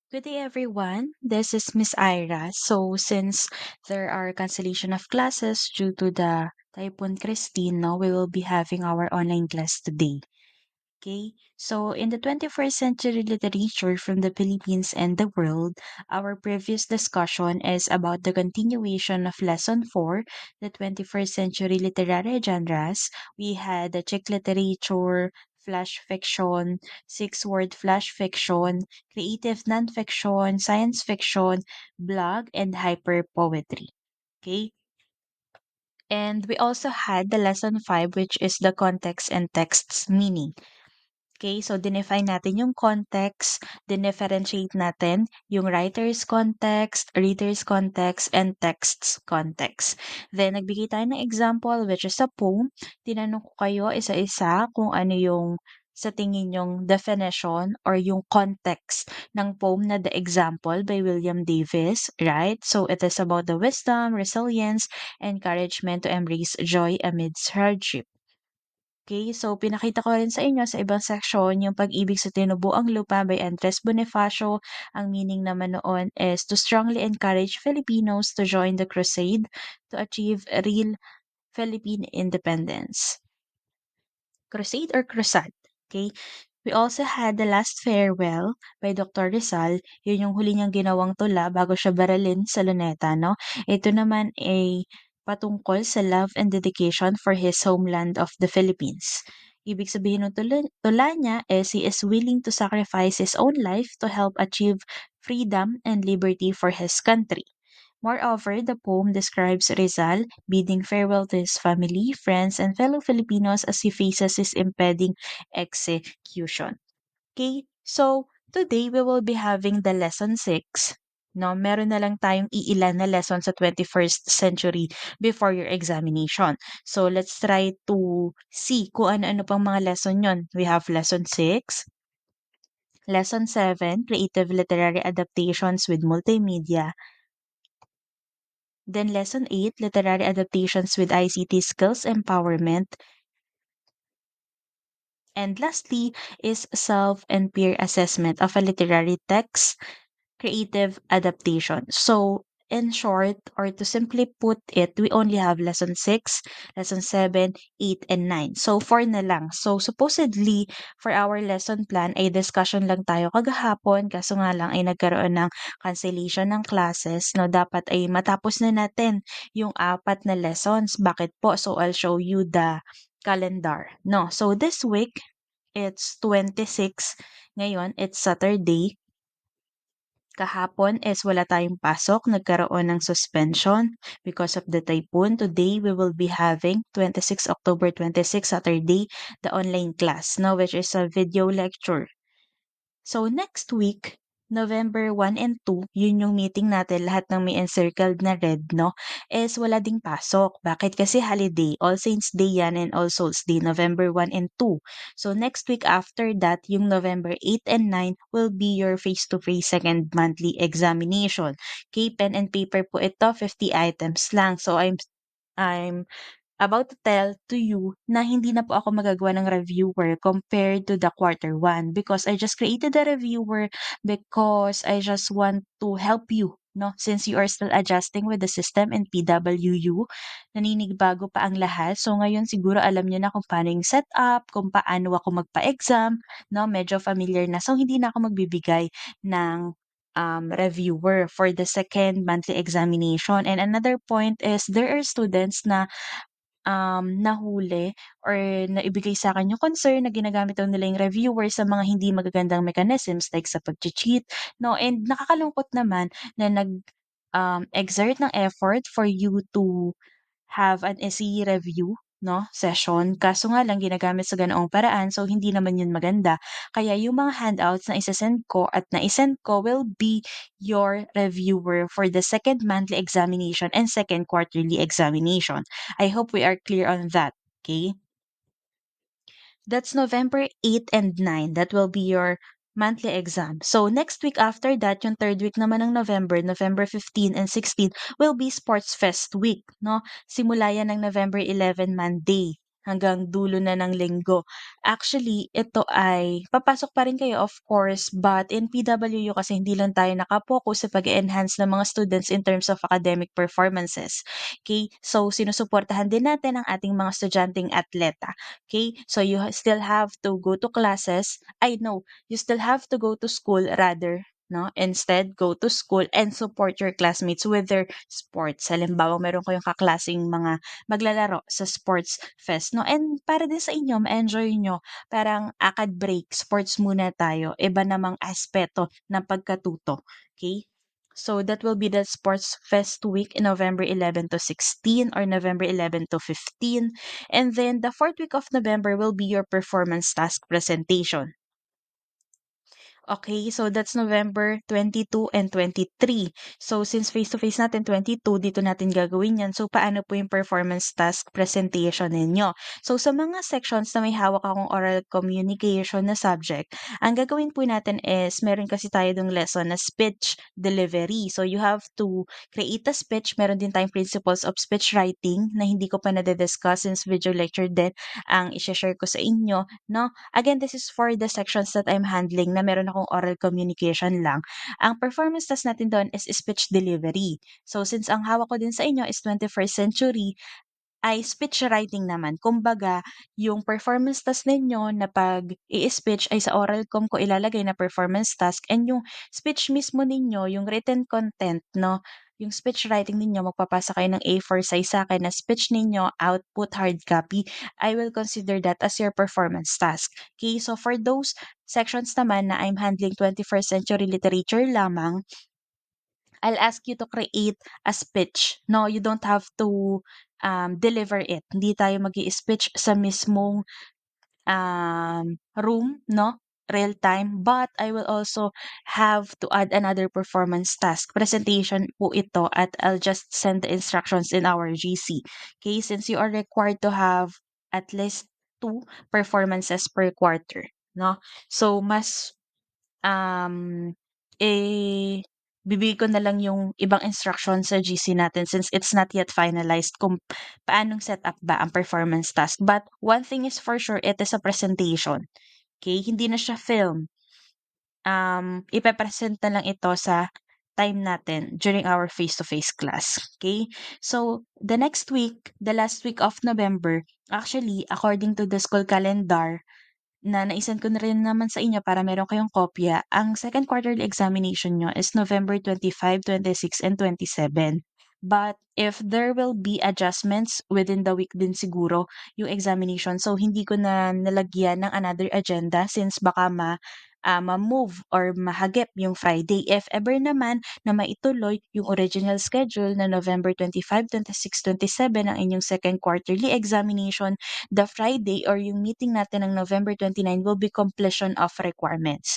Good day, everyone. This is Miss Ira. So, since there are cancellation of classes due to the Typhoon Christine, no, we will be having our online class today. Okay, so in the 21st century literature from the Philippines and the world, our previous discussion is about the continuation of Lesson 4, the 21st century literary genres. We had the Czech literature, flash fiction, six-word flash fiction, creative nonfiction, science fiction, blog, and hyper poetry. Okay, and we also had the Lesson 5, which is the context and text's meaning. Okay, so dinefine natin yung context, dinifferentiate natin yung writer's context, reader's context, and text's context. Then, nagbigay tayo ng example, which is a poem. Tinanong ko kayo isa-isa kung ano yung sa tingin yung definition or yung context ng poem na The Example by William Davis, right? So, it is about the wisdom, resilience, encouragement to embrace joy amidst hardship. Okay, so pinakita ko rin sa inyo sa ibang section yung Pag-ibig sa Tinubuang Lupa by Andres Bonifacio. Ang meaning naman noon is to strongly encourage Filipinos to join the crusade to achieve real Philippine independence. Crusade or crusade? Okay. We also had The Last Farewell by Dr. Rizal. Yun yung huli niyang ginawang tula bago siya baralin sa Luneta, no? Ito naman ay patungkol sa love and dedication for his homeland of the Philippines. Ibig sabihin ng tula niya is he is willing to sacrifice his own life to help achieve freedom and liberty for his country. Moreover, the poem describes Rizal bidding farewell to his family, friends, and fellow Filipinos as he faces his impending execution. Okay, so today we will be having the lesson 6. No, meron na lang tayong iilan na lesson sa 21st century before your examination. So let's try to see kung ano-ano pang mga lesson yon. We have lesson 6, lesson 7, creative literary adaptations with multimedia. Then lesson 8, literary adaptations with ICT skills empowerment. And lastly is self and peer assessment of a literary text, creative adaptation. So, in short, or to simply put it, we only have lesson 6, lesson 7, 8, and 9. So, 4 na lang. So, supposedly, for our lesson plan, ay discussion lang tayo kagahapon. Kaso nga lang ay nagkaroon ng cancellation ng classes. No, dapat ay matapos na natin yung 4 na lessons. Bakit po? So, I'll show you the calendar. No, so this week, it's 26. Ngayon, it's Saturday. Kahapon is wala tayong pasok, nagkaroon ng suspension because of the typhoon. Today, we will be having 26 October 26, Saturday, the online class, no, which is a video lecture. So next week, November 1 and 2, yun yung meeting natin, lahat ng may encircled na red, no, is wala ding pasok. Bakit? Kasi holiday, All Saints Day yan and All Souls Day, November 1 and 2. So next week after that, yung November 8 and 9 will be your face-to-face second monthly examination. Okay, pen and paper po ito, 50 items lang. So I'm about to tell to you na hindi na po ako magagawa ng reviewer compared to the quarter one because I just created a reviewer because I just want to help you, no? Since you are still adjusting with the system and PWU, naninibago pa ang lahat. So ngayon siguro alam niyo na kung paano yung setup, kung paano ako magpa-exam, no? Medyo familiar na. So hindi na ako magbibigay ng reviewer for the second monthly examination. And another point is there are students na nahuli or naibigay sa akin yung concern na ginagamit daw nila yung reviewer sa mga hindi magagandang mechanisms like sa pagche-cheat, 'no? And nakakalungkot naman na exert ng effort for you to have an essay review, 'no, session. Kaso nga lang ginagamit sa ganoong paraan, so hindi naman yun maganda. Kaya yung mga handouts na ise-send ko at naisend ko will be your reviewer for the second monthly examination and second quarterly examination. I hope we are clear on that, okay? That's November 8 and 9. That will be your monthly exam. So next week after that, yung third week naman ng November, November 15 and 16 will be Sports Fest week, no? Simula yan ng November 11 Monday hanggang dulo na ng linggo. Actually, ito ay papasok pa rin kayo of course, but in PWU kasi hindi lang tayo naka-focus sa pag-e-enhance ng mga students in terms of academic performances. Okay? So, sinusuportahan din natin ang ating mga estudyanteng atleta. Okay? So, still have to go to classes. I know, you still have to go to school rather, no? Instead, go to school and support your classmates with their sports. Halimbawa, meron kayong kaklaseng mga maglalaro sa sports fest, no? And para din sa inyo, ma-enjoy nyo, parang akad break, sports muna tayo. Iba namang aspeto ng pagkatuto. Okay? So that will be the Sports Fest week in November 11 to 16 or November 11 to 15. And then the fourth week of November will be your performance task presentation. Okay, so that's November 22 and 23. So since face-to-face natin 22, dito natin gagawin yan. So paano po yung performance task presentation ninyo? So sa mga sections na may hawak akong oral communication na subject, ang gagawin po natin is meron kasi tayo dong lesson na speech delivery. So you have to create a speech. Meron din tayong principles of speech writing na hindi ko pa nade-discuss since video lecture din ang i-share ko sa inyo, no? Again, this is for the sections that I'm handling na meron akong oral communication lang. Ang performance task natin doon is speech delivery. So, since ang hawak ko din sa inyo is 21st century, ay speech writing naman. Kumbaga, yung performance task ninyo na pag i-speech ay sa oral com ko ilalagay na performance task and yung speech mismo ninyo, yung written content, no? Yung speech writing ninyo, magpapasa kayo ng A4 size sa akin na speech ninyo, output, hard copy. I will consider that as your performance task. Okay, so for those sections naman na I'm handling 21st century literature lamang, I'll ask you to create a speech. No, you don't have to deliver it. Hindi tayo mag-i-speech sa mismong room, no? Real time. But I will also have to add another performance task. Presentation po ito at I'll just send the instructions in our GC. Okay, since you are required to have at least 2 performances per quarter, no? So, mas um, eh, bibigay ko na lang yung ibang instruction sa GC natin since it's not yet finalized kung paanong setup ba ang performance task. But one thing is for sure, it is a presentation. Okay? Hindi na siya film. Ipe-present na lang ito sa time natin during our face-to-face class. Okay? So, the next week, the last week of November, actually, according to the school calendar, na nai-send ko na rin naman sa inyo para meron kayong kopya, ang second quarterly examination niyo is November 25, 26, and 27. But if there will be adjustments within the week din siguro yung examination, so hindi ko na nalagyan ng another agenda since baka ma-move or mahagip yung Friday. If ever naman na maituloy yung original schedule na November 25, 26, 27 ang inyong second quarterly examination, the Friday or yung meeting natin ng November 29 will be completion of requirements.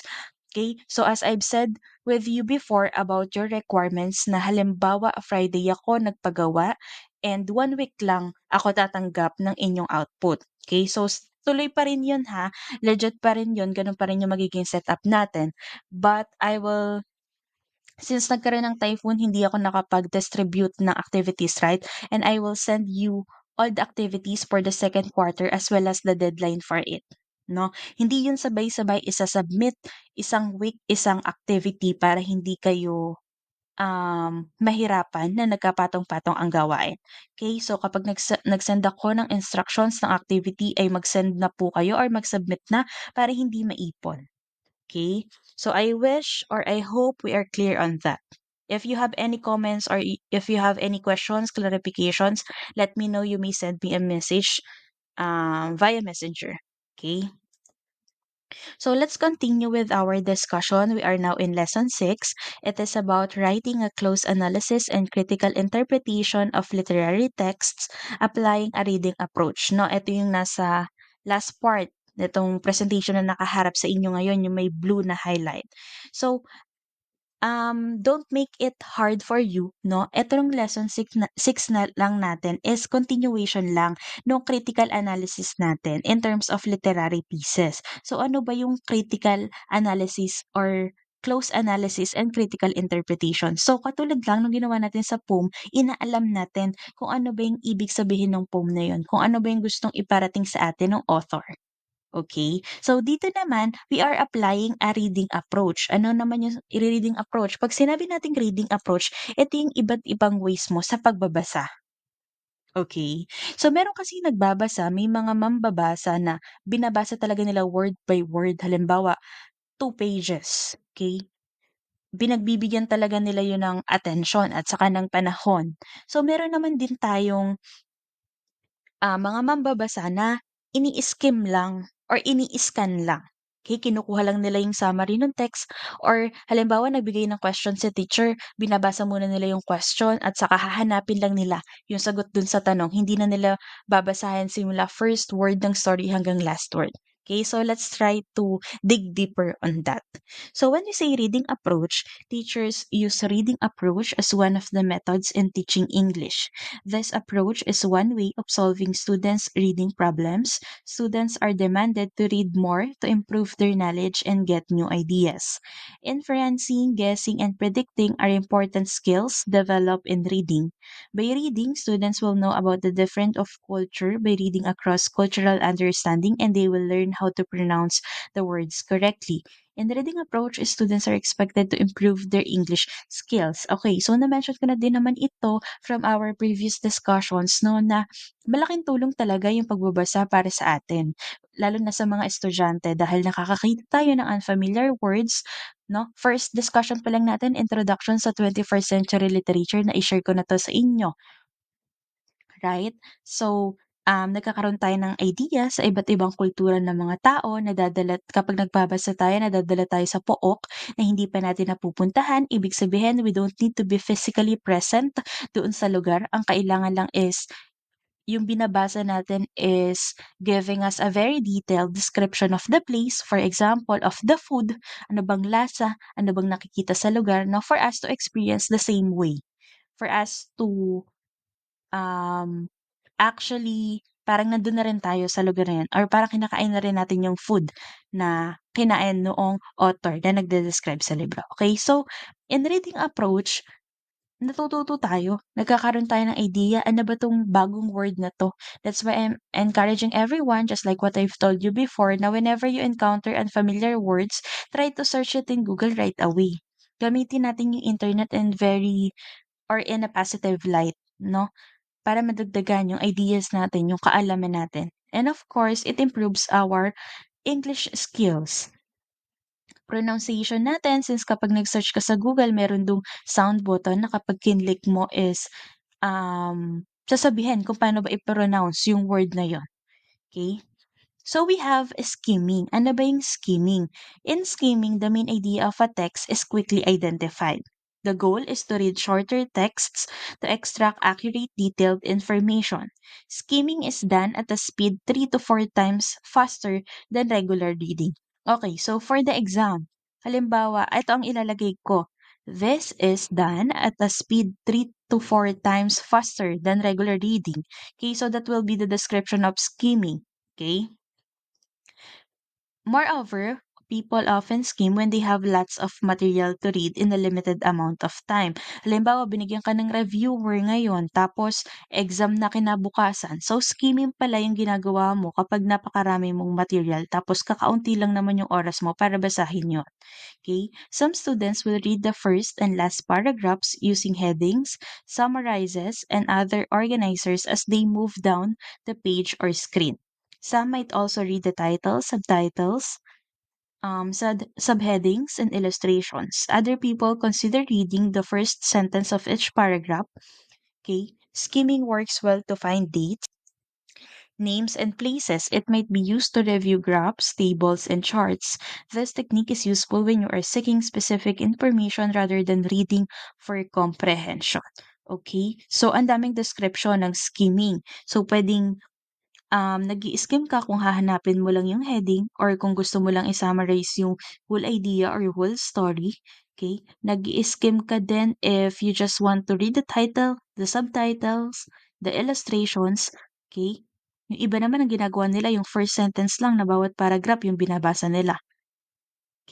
Okay? So as I've said with you before about your requirements na halimbawa Friday ako nagpagawa and 1 week lang ako tatanggap ng inyong output. Okay? So tuloy pa rin yun ha. Legit pa rin yun. Ganun pa rin yung magiging setup natin. But since nagkaroon ng typhoon, hindi ako nakapag-distribute ng activities, right? And I will send you all the activities for the second quarter as well as the deadline for it. No? Hindi yun sabay-sabay isa-submit, isang week, isang activity para hindi kayo mahirapan na nagkapatong-patong ang gawain. Okay? So kapag nag-send ako ng instructions ng activity ay mag-send na po kayo or mag-submit na para hindi maipon. Okay? So I wish or I hope we are clear on that. If you have any comments or if you have any questions, clarifications, let me know. You may send me a message via Messenger. Okay? So let's continue with our discussion. We are now in lesson 6. It is about writing a close analysis and critical interpretation of literary texts, applying a reading approach. No, ito yung nasa last part nitong presentation na nakaharap sa inyo ngayon, yung may blue na highlight. So, don't make it hard for you, no? Etong lesson 6 na lang natin is continuation lang nung critical analysis natin in terms of literary pieces. So, ano ba yung critical analysis or close analysis and critical interpretation. So, katulad lang nung ginawa natin sa poem, inaalam natin kung ano ba yung ibig sabihin ng poem na yun, kung ano ba yung gustong iparating sa atin ng author. Okay? So, dito naman, we are applying a reading approach. Ano naman yung reading approach? Pag sinabi nating reading approach, ito yung iba't ibang ways mo sa pagbabasa. Okay. So, meron kasi nagbabasa, may mga mambabasa na binabasa talaga nila word by word. Halimbawa, 2 pages, okay? Pinagbibigyan talaga nila yun ng atensyon at saka ng panahon. So, meron naman din tayong mga mambabasa na ini-skim lang or ini-scan lang. Okay, kinukuha lang nila yung summary ng text or halimbawa nagbigay ng question si teacher, binabasa muna nila yung question at saka hahanapin lang nila yung sagot dun sa tanong. Hindi na nila babasahin simula first word ng story hanggang last word. Okay, so let's try to dig deeper on that. So when we say reading approach, teachers use reading approach as one of the methods in teaching English. This approach is one way of solving students' reading problems. Students are demanded to read more to improve their knowledge and get new ideas. Inferencing, guessing, and predicting are important skills developed in reading. By reading, students will know about the difference of culture by reading across cultural understanding, and they will learn how to pronounce the words correctly. In the reading approach, students are expected to improve their English skills. Okay, so na-mention ko na din naman ito from our previous discussions, no, na malaking tulong talaga yung pagbabasa para sa atin, lalo na sa mga estudyante dahil nakakakita tayo ng unfamiliar words, no? First discussion pa lang natin, introduction sa 21st century literature, na i-share ko na 'to sa inyo. Right? So, nagkakaroon tayo ng idea sa iba't ibang kultura ng mga tao, nadadala kapag nagbabasa tayo, nadadala tayo sa pook na hindi pa natin napupuntahan. Ibig sabihin, we don't need to be physically present doon sa lugar. Ang kailangan lang is yung binabasa natin is giving us a very detailed description of the place, for example, of the food, ano bang lasa, ano bang nakikita sa lugar, no, for us to experience the same way. For us to Um, actually, parang nandun na rin tayo sa lugar na yun or parang kinakain na rin natin yung food na kinain noong author na nagde-describe sa libro. Okay, so in reading approach, natututo tayo, nagkakaroon tayo ng idea, ano ba 'tong bagong word na 'to? That's why I'm encouraging everyone, just like what I've told you before, na whenever you encounter unfamiliar words, try to search it in Google right away. Gamitin natin yung internet in very or in a positive light, 'no? Para madagdagan yung ideas natin, yung kaalaman natin. And of course, it improves our English skills. Pronunciation natin, since kapag nag-search ka sa Google, meron dong sound button na kapag kinlik mo is sasabihin kung paano ba i-pronounce yung word na yon. Okay? So we have skimming. Ano ba yung skimming? In skimming, the main idea of a text is quickly identified. The goal is to read shorter texts to extract accurate, detailed information. Skimming is done at a speed 3 to 4 times faster than regular reading. Okay, so for the exam, halimbawa, ito ang ilalagay ko. This is done at a speed 3 to 4 times faster than regular reading. Okay, so that will be the description of skimming. Okay? Moreover, people often skim when they have lots of material to read in a limited amount of time. Halimbawa, binigyan ka ng reviewer ngayon, tapos exam na kinabukasan. So, skimming pala yung ginagawa mo kapag napakarami mong material, tapos kakaunti lang naman yung oras mo para basahin yun. Okay? Some students will read the first and last paragraphs using headings, summarizes, and other organizers as they move down the page or screen. Some might also read the titles, subtitles, subheadings, and illustrations. Other people consider reading the first sentence of each paragraph. Okay? Skimming works well to find dates, names, and places. It might be used to review graphs, tables, and charts. This technique is useful when you are seeking specific information rather than reading for comprehension. Okay? So, ang daming description ng skimming. So, pwedeng nag-i-skim ka kung hahanapin mo lang yung heading or kung gusto mo lang i-summarize yung whole idea or whole story. Okay? Nag-i-skim ka din if you just want to read the title, the subtitles, the illustrations. Okay? Yung iba naman ang ginagawa nila yung first sentence lang na bawat paragraph yung binabasa nila.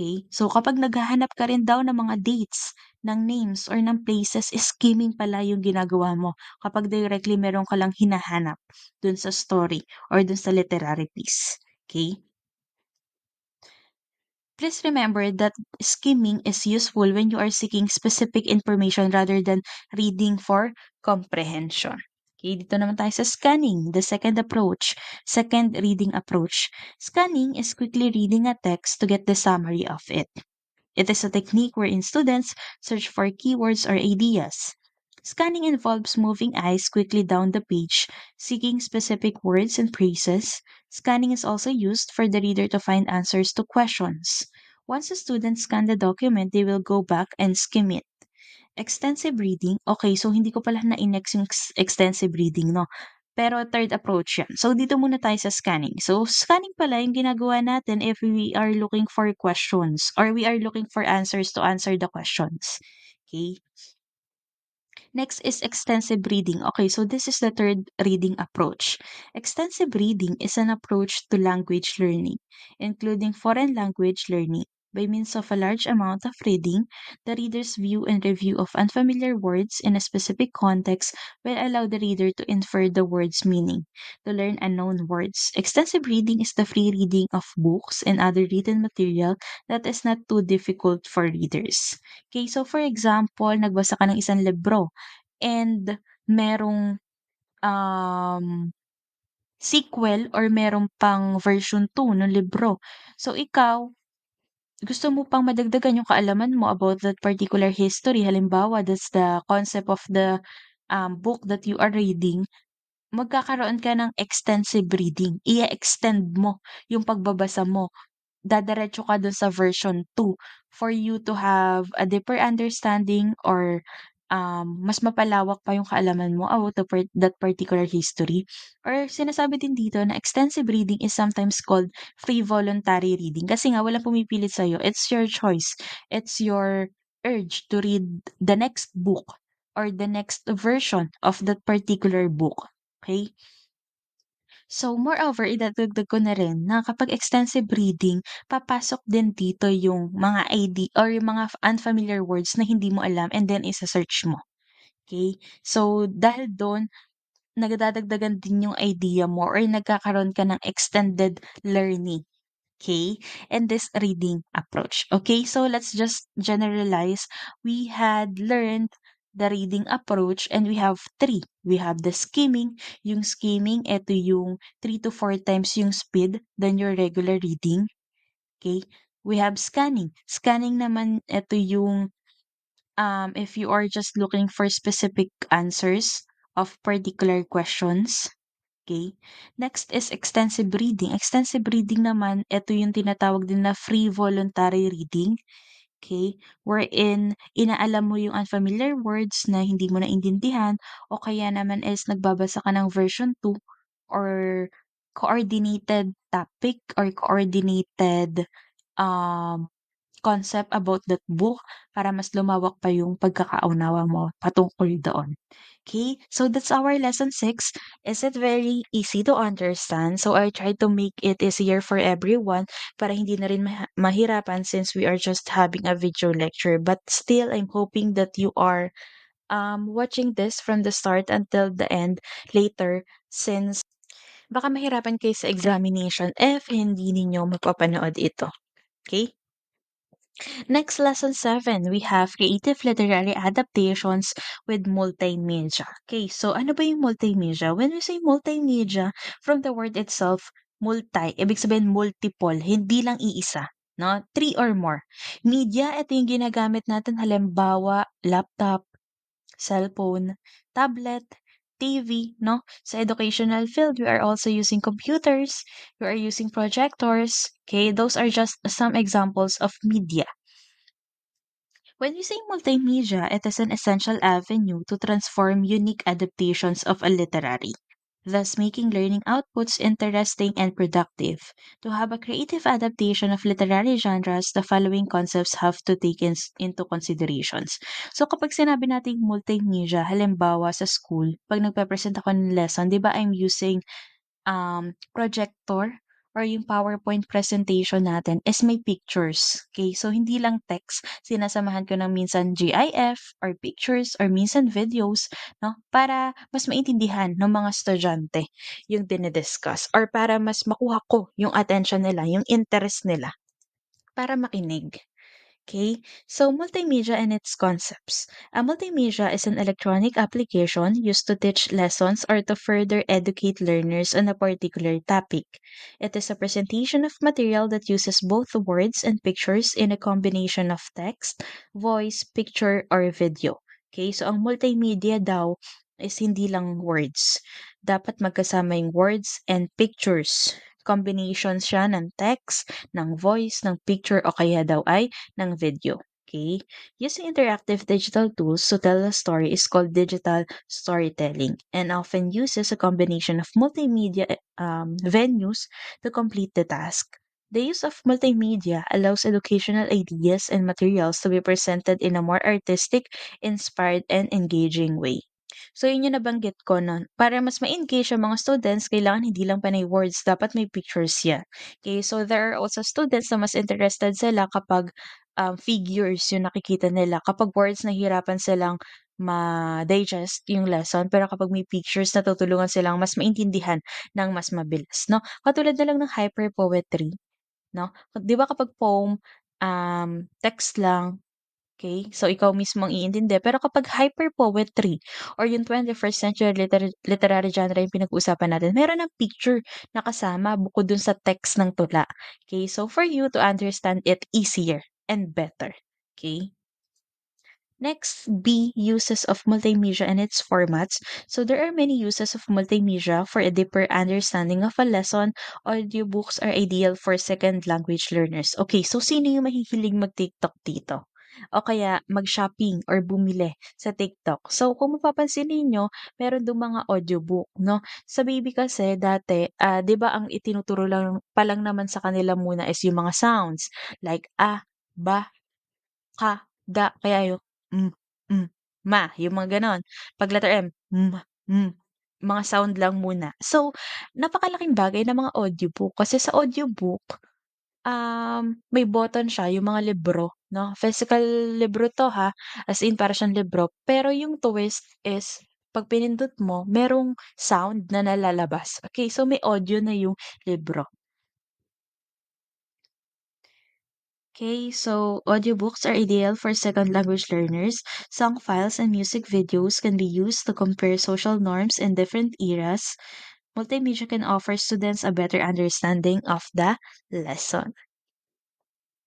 Okay? So kapag naghahanap ka rin daw ng mga dates, ng names, or ng places, skimming pala yung ginagawa mo kapag directly meron ka lang hinahanap dun sa story or dun sa literary piece. Okay? Please remember that skimming is useful when you are seeking specific information rather than reading for comprehension. Okay, dito naman tayo sa scanning, the second approach, second reading approach. Scanning is quickly reading a text to get the summary of it. It is a technique wherein students search for keywords or ideas. Scanning involves moving eyes quickly down the page, seeking specific words and phrases. Scanning is also used for the reader to find answers to questions. Once a student scan the document, they will go back and skim it. Extensive reading, okay, so hindi ko pala na-inex yung extensive reading, no? Pero third approach yan. So, dito muna tayo sa scanning. So, scanning pala yung ginagawa natin if we are looking for questions or we are looking for answers to answer the questions. Okay? Next is extensive reading. Okay, so this is the third reading approach. Extensive reading is an approach to language learning, including foreign language learning. By means of a large amount of reading, the reader's view and review of unfamiliar words in a specific context will allow the reader to infer the word's meaning, to learn unknown words. Extensive reading is the free reading of books and other written material that is not too difficult for readers. Okay, so for example, nagbasa ka ng isang libro and merong, sequel or merong pang version 2 nung libro. So ikaw, gusto mo pang madagdagan yung kaalaman mo about that particular history, halimbawa that's the concept of the, book that you are reading, magkakaroon ka ng extensive reading. I-e-extend mo yung pagbabasa mo. Dadiretso ka dun sa version 2 for you to have a deeper understanding or, mas mapalawak pa yung kaalaman mo about that particular history. Or sinasabi din dito na extensive reading is sometimes called free voluntary reading kasi nga walang pumipilit sa'yo, it's your choice, it's your urge to read the next book or the next version of that particular book, okay? So, moreover, idadagdag ko na rin na kapag extensive reading, papasok din dito yung mga or yung mga unfamiliar words na hindi mo alam and then isa-search mo. Okay? So, dahil doon, nagdadagdagan din yung idea mo or nagkakaroon ka ng extended learning. Okay? And this reading approach. Okay? So, let's just generalize. We had learned the reading approach and we have three. We have the skimming. Yung skimming, ito yung 3 to 4 times yung speed than your regular reading. Okay? We have scanning. Scanning naman, ito yung if you are just looking for specific answers of particular questions. Okay. Next is extensive reading. Extensive reading naman, ito yung tinatawag din na free voluntary reading. Okay. Wherein, inaalam mo yung unfamiliar words na hindi mo naintindihan o kaya naman is nagbabasa ka ng version 2 or coordinated topic or coordinated um, concept about that book para mas lumawak pa yung pagkakaunawa mo patungkol doon. Okay, so that's our lesson 6. Is it very easy to understand? So I try to make it easier for everyone para hindi na rin mahirapan since we are just having a video lecture. But still, I'm hoping that you are watching this from the start until the end later since baka mahirapan kayo sa examination if hindi ninyo mapapanood ito. Okay? Next, lesson 7, we have creative literary adaptations with multimedia. Okay, so ano ba yung multimedia? When we say multimedia, from the word itself, multi, ibig sabihin multiple, hindi lang iisa. No? Three or more. Media, ito yung ginagamit natin halimbawa, laptop, cellphone, tablet, TV, no? Sa educational field, we are also using computers, we are using projectors. Okay, those are just some examples of media. When we say multimedia, it is an essential avenue to transform unique adaptations of a literary, thus making learning outputs interesting and productive. To have a creative adaptation of literary genres, the following concepts have to take into considerations. So kapag sinabi nating multimedia, halimbawa sa school, pag nagpe-present ako ng lesson, di ba I'm using projector or yung PowerPoint presentation natin is may pictures. Okay? So, hindi lang text. Sinasamahan ko ng minsan GIF or pictures or minsan videos, no? Para mas maintindihan ng mga estudyante yung dinidiscuss or para mas makuha ko yung attention nila, yung interest nila para makinig. Okay, so multimedia and its concepts. A multimedia is an electronic application used to teach lessons or to further educate learners on a particular topic. It is a presentation of material that uses both words and pictures in a combination of text, voice, picture, or video. Okay, so ang multimedia daw is hindi lang words. Dapat magkasama yung words and pictures. Combination siya ng text, ng voice, ng picture o kaya daw ay ng video. Okay? Using interactive digital tools to tell a story is called digital storytelling and often uses a combination of multimedia venues to complete the task. The use of multimedia allows educational ideas and materials to be presented in a more artistic, inspired, and engaging way. So, yun yung nabanggit ko nun. Para mas ma-engage ang mga students, kailangan hindi lang panay words, dapat may pictures yan. Okay, so there are also students na mas interested sila kapag figures yung nakikita nila. Kapag words, nahihirapan silang ma-digest yung lesson. Pero kapag may pictures, natutulungan silang mas maintindihan ng mas mabilis. No? Katulad na lang ng hyper poetry. No? Di ba kapag poem, text lang, okay, so ikaw mismo ang iintindi. Pero kapag hyper poetry or yung 21st century literary genre yung pinag-uusapan natin, meron ng picture na kasama bukod dun sa text ng tula. Okay, so for you to understand it easier and better. Okay. Next, B, uses of multimedia and its formats. So there are many uses of multimedia for a deeper understanding of a lesson. Audiobooks are ideal for second language learners. Okay, so sino yung mahihilig mag-TikTok dito? O kaya mag-shopping or bumili sa TikTok. So kung mapapansin ninyo, meron doong mga audiobook, no? Sa baby kasi dati, 'di ba ang itinuturo lang pa lang naman sa kanila muna is yung mga sounds like ba, ka, ga, kaya yung hmm, hmm, ma, yung mga gano'n. 'Pag letter M, mga sound lang muna. So, napakalaking bagay ng mga audiobook kasi sa audiobook, may button siya, yung mga libro 'no, physical libro 'to ha, as in para siyang libro. Pero yung twist is 'pag pinindot mo merong sound na nalalabas. Okay, so may audio na yung libro. Okay, so audiobooks are ideal for second language learners. Song files and music videos can be used to compare social norms in different eras. Multimedia can offer students a better understanding of the lesson.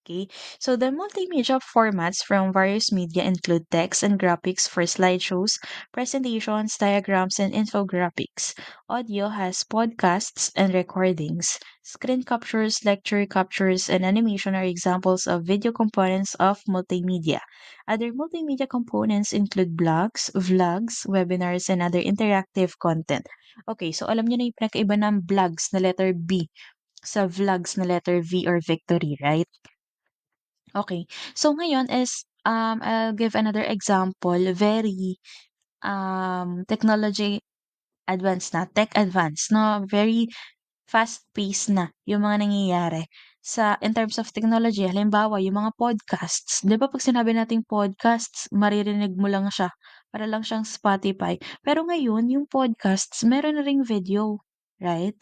Okay, so the multimedia formats from various media include text and graphics for slideshows, presentations, diagrams, and infographics. Audio has podcasts and recordings. Screen captures, lecture captures, and animation are examples of video components of multimedia. Other multimedia components include blogs, vlogs, webinars, and other interactive content. Okay, so alam niyo na yung pinakaiba ng vlogs na letter B sa vlogs na letter V or victory, right? Okay. So ngayon is, I'll give another example, very, technology advanced na, tech advanced 'no, very fast-paced na yung mga nangyayari in terms of technology. Halimbawa, yung mga podcasts, 'di ba 'pag sinabi nating podcasts, maririnig mo lang siya, para lang siyang Spotify. Pero ngayon yung podcasts meron na ring video, right?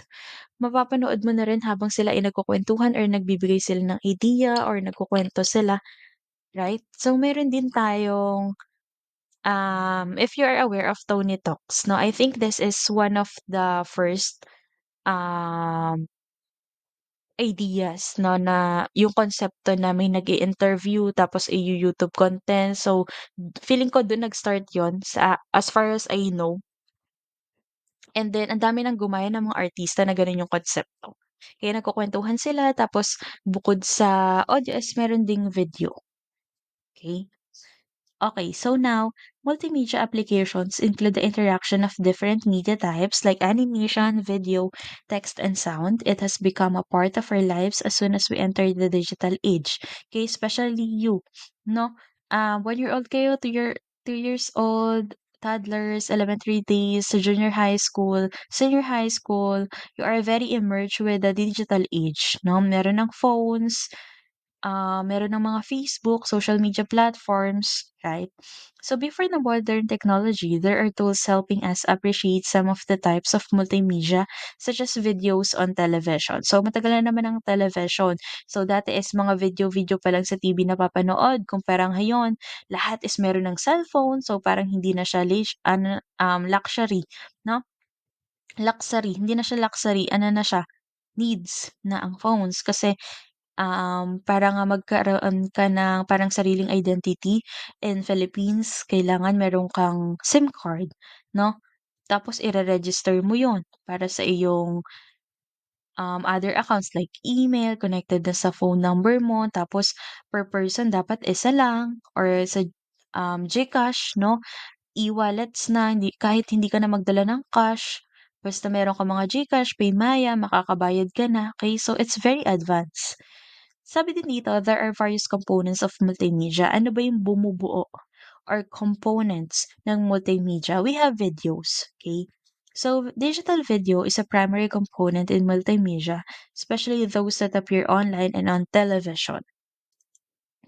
Mapapanood mo na rin habang sila ay nagkukuwentuhan or nagbibigay sila ng idea or nagkukuwento sila. Right? So meron din tayong, if you are aware of Tony Talks 'no, I think this is one of the first, um, ideas 'no, na yung konsepto na may nag-i-interview tapos YouTube content. So, feeling ko dun nag-start yon sa as far as I know. And then ang dami ng gumaya ng mga artista na ganun yung konsepto. Kaya nagkukuwentuhan sila tapos bukod sa audio is meron ding video, okey? Okay, so now, multimedia applications include the interaction of different media types like animation, video, text, and sound. It has become a part of our lives as soon as we enter the digital age. Okay, especially you, no? 1 year old kayo, 2 years old, toddlers, elementary days, sa junior high school, senior high school, you are very immersed with the digital age, no? Meron ng phones, meron ng mga Facebook, social media platforms, right? So before the modern technology, there are tools helping us appreciate some of the types of multimedia such as videos on television. So matagal na naman ang television. So dati is mga video-video pa lang sa TV na papanood. Kumpara ngayon, lahat is meron ng cellphone. So parang hindi na siya luxury, no? Luxury, hindi na siya luxury, ano na siya, needs na ang phones kasi para nga magkaroon ka ng parang sariling identity in Philippines, kailangan meron kang SIM card, 'no? Tapos ire-register mo 'yun para sa iyong, other accounts like email, connected na sa phone number mo. Tapos per person dapat isa lang or sa, GCash 'no, e-wallets na kahit hindi ka na magdala ng cash, basta meron kang mga GCash, PayMaya, makakabayad ka na, okay? So, it's very advanced. Sabi din dito, there are various components of multimedia. Ano ba yung bumubuo or components ng multimedia? We have videos, okay? So, digital video is a primary component in multimedia, especially those that appear online and on television.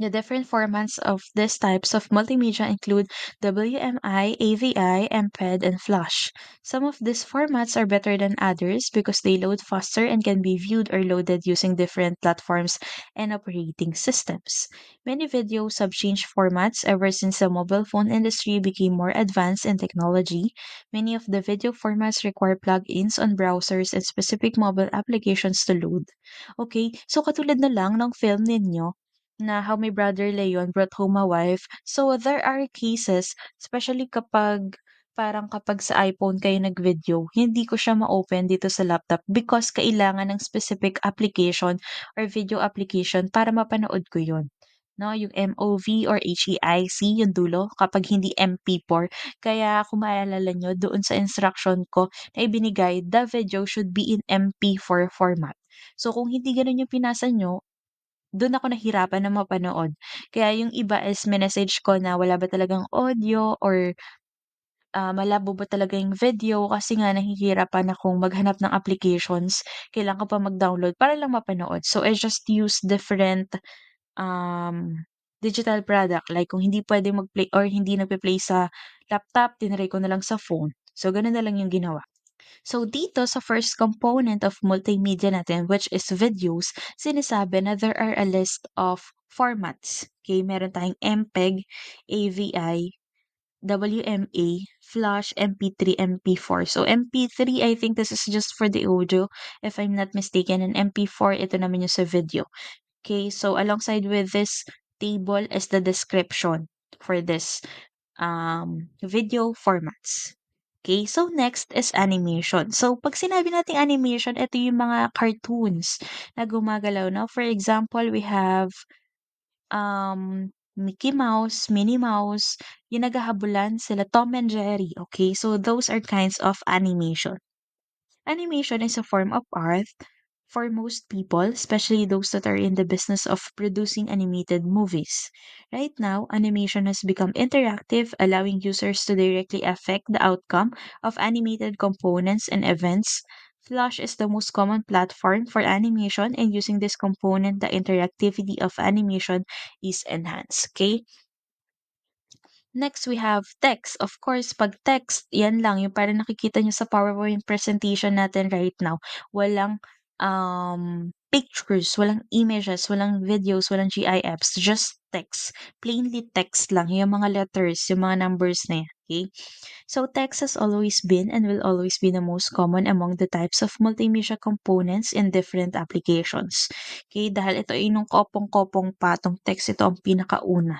The different formats of these types of multimedia include WMI, AVI, MPEG, and Flash. Some of these formats are better than others because they load faster and can be viewed or loaded using different platforms and operating systems. Many videos have changed formats ever since the mobile phone industry became more advanced in technology. Many of the video formats require plugins on browsers and specific mobile applications to load. Okay, so katulad na lang ng film ninyo, na How My Brother Leon Brought Home a Wife. So, there are cases, especially kapag sa iPhone kayo nag-video, hindi ko siya ma-open dito sa laptop because kailangan ng specific application or video application para mapanood ko yun. No, yung MOV or HEIC, yung dulo, kapag hindi MP4. Kaya kung maalala nyo, doon sa instruction ko na ibinigay, the video should be in MP4 format. So, kung hindi ganun yung pinasa nyo, dun ako nahirapan na mapanood. Kaya yung iba is minessage ko na wala ba talagang audio or, malabo ba talaga yung video kasi nga nahihirapan akong maghanap ng applications. Kailangan ko pa mag-download para lang mapanood. So, I just use different, digital product. Like kung hindi puwedeng mag-play or hindi nagpe-play sa laptop, tinry ko na lang sa phone. So, ganun na lang yung ginawa. So dito sa first component of multimedia natin, which is videos, sinasabi na there are a list of formats. Okay, meron tayong MPEG, AVI, WMA, Flash, MP3, MP4. So MP3, I think this is just for the audio, if I'm not mistaken, and MP4, ito naman yung sa video. Okay, so alongside with this table is the description for this video formats. Okay, so next is animation. So, pag sinabi nating animation, ito yung mga cartoons na gumagalaw, no? For example, we have Mickey Mouse, Minnie Mouse, yung naghahabulan sila, Tom and Jerry. Okay, so those are kinds of animation. Animation is a form of art for most people, especially those that are in the business of producing animated movies. Right now, animation has become interactive, allowing users to directly affect the outcome of animated components and events. Flash is the most common platform for animation, and using this component, the interactivity of animation is enhanced. Okay? Next, we have text. Of course, pag text, yan lang, yung parang nakikita nyo sa PowerPoint presentation natin right now. Walang pictures, walang images, walang videos, walang GIFs, just text. Plainly text lang, yung mga letters, yung mga numbers na yan. Okay? So, text has always been and will always be the most common among the types of multimedia components in different applications. Okay? Dahil ito ay nung kopong-kopong patong text, ito ang pinakauna.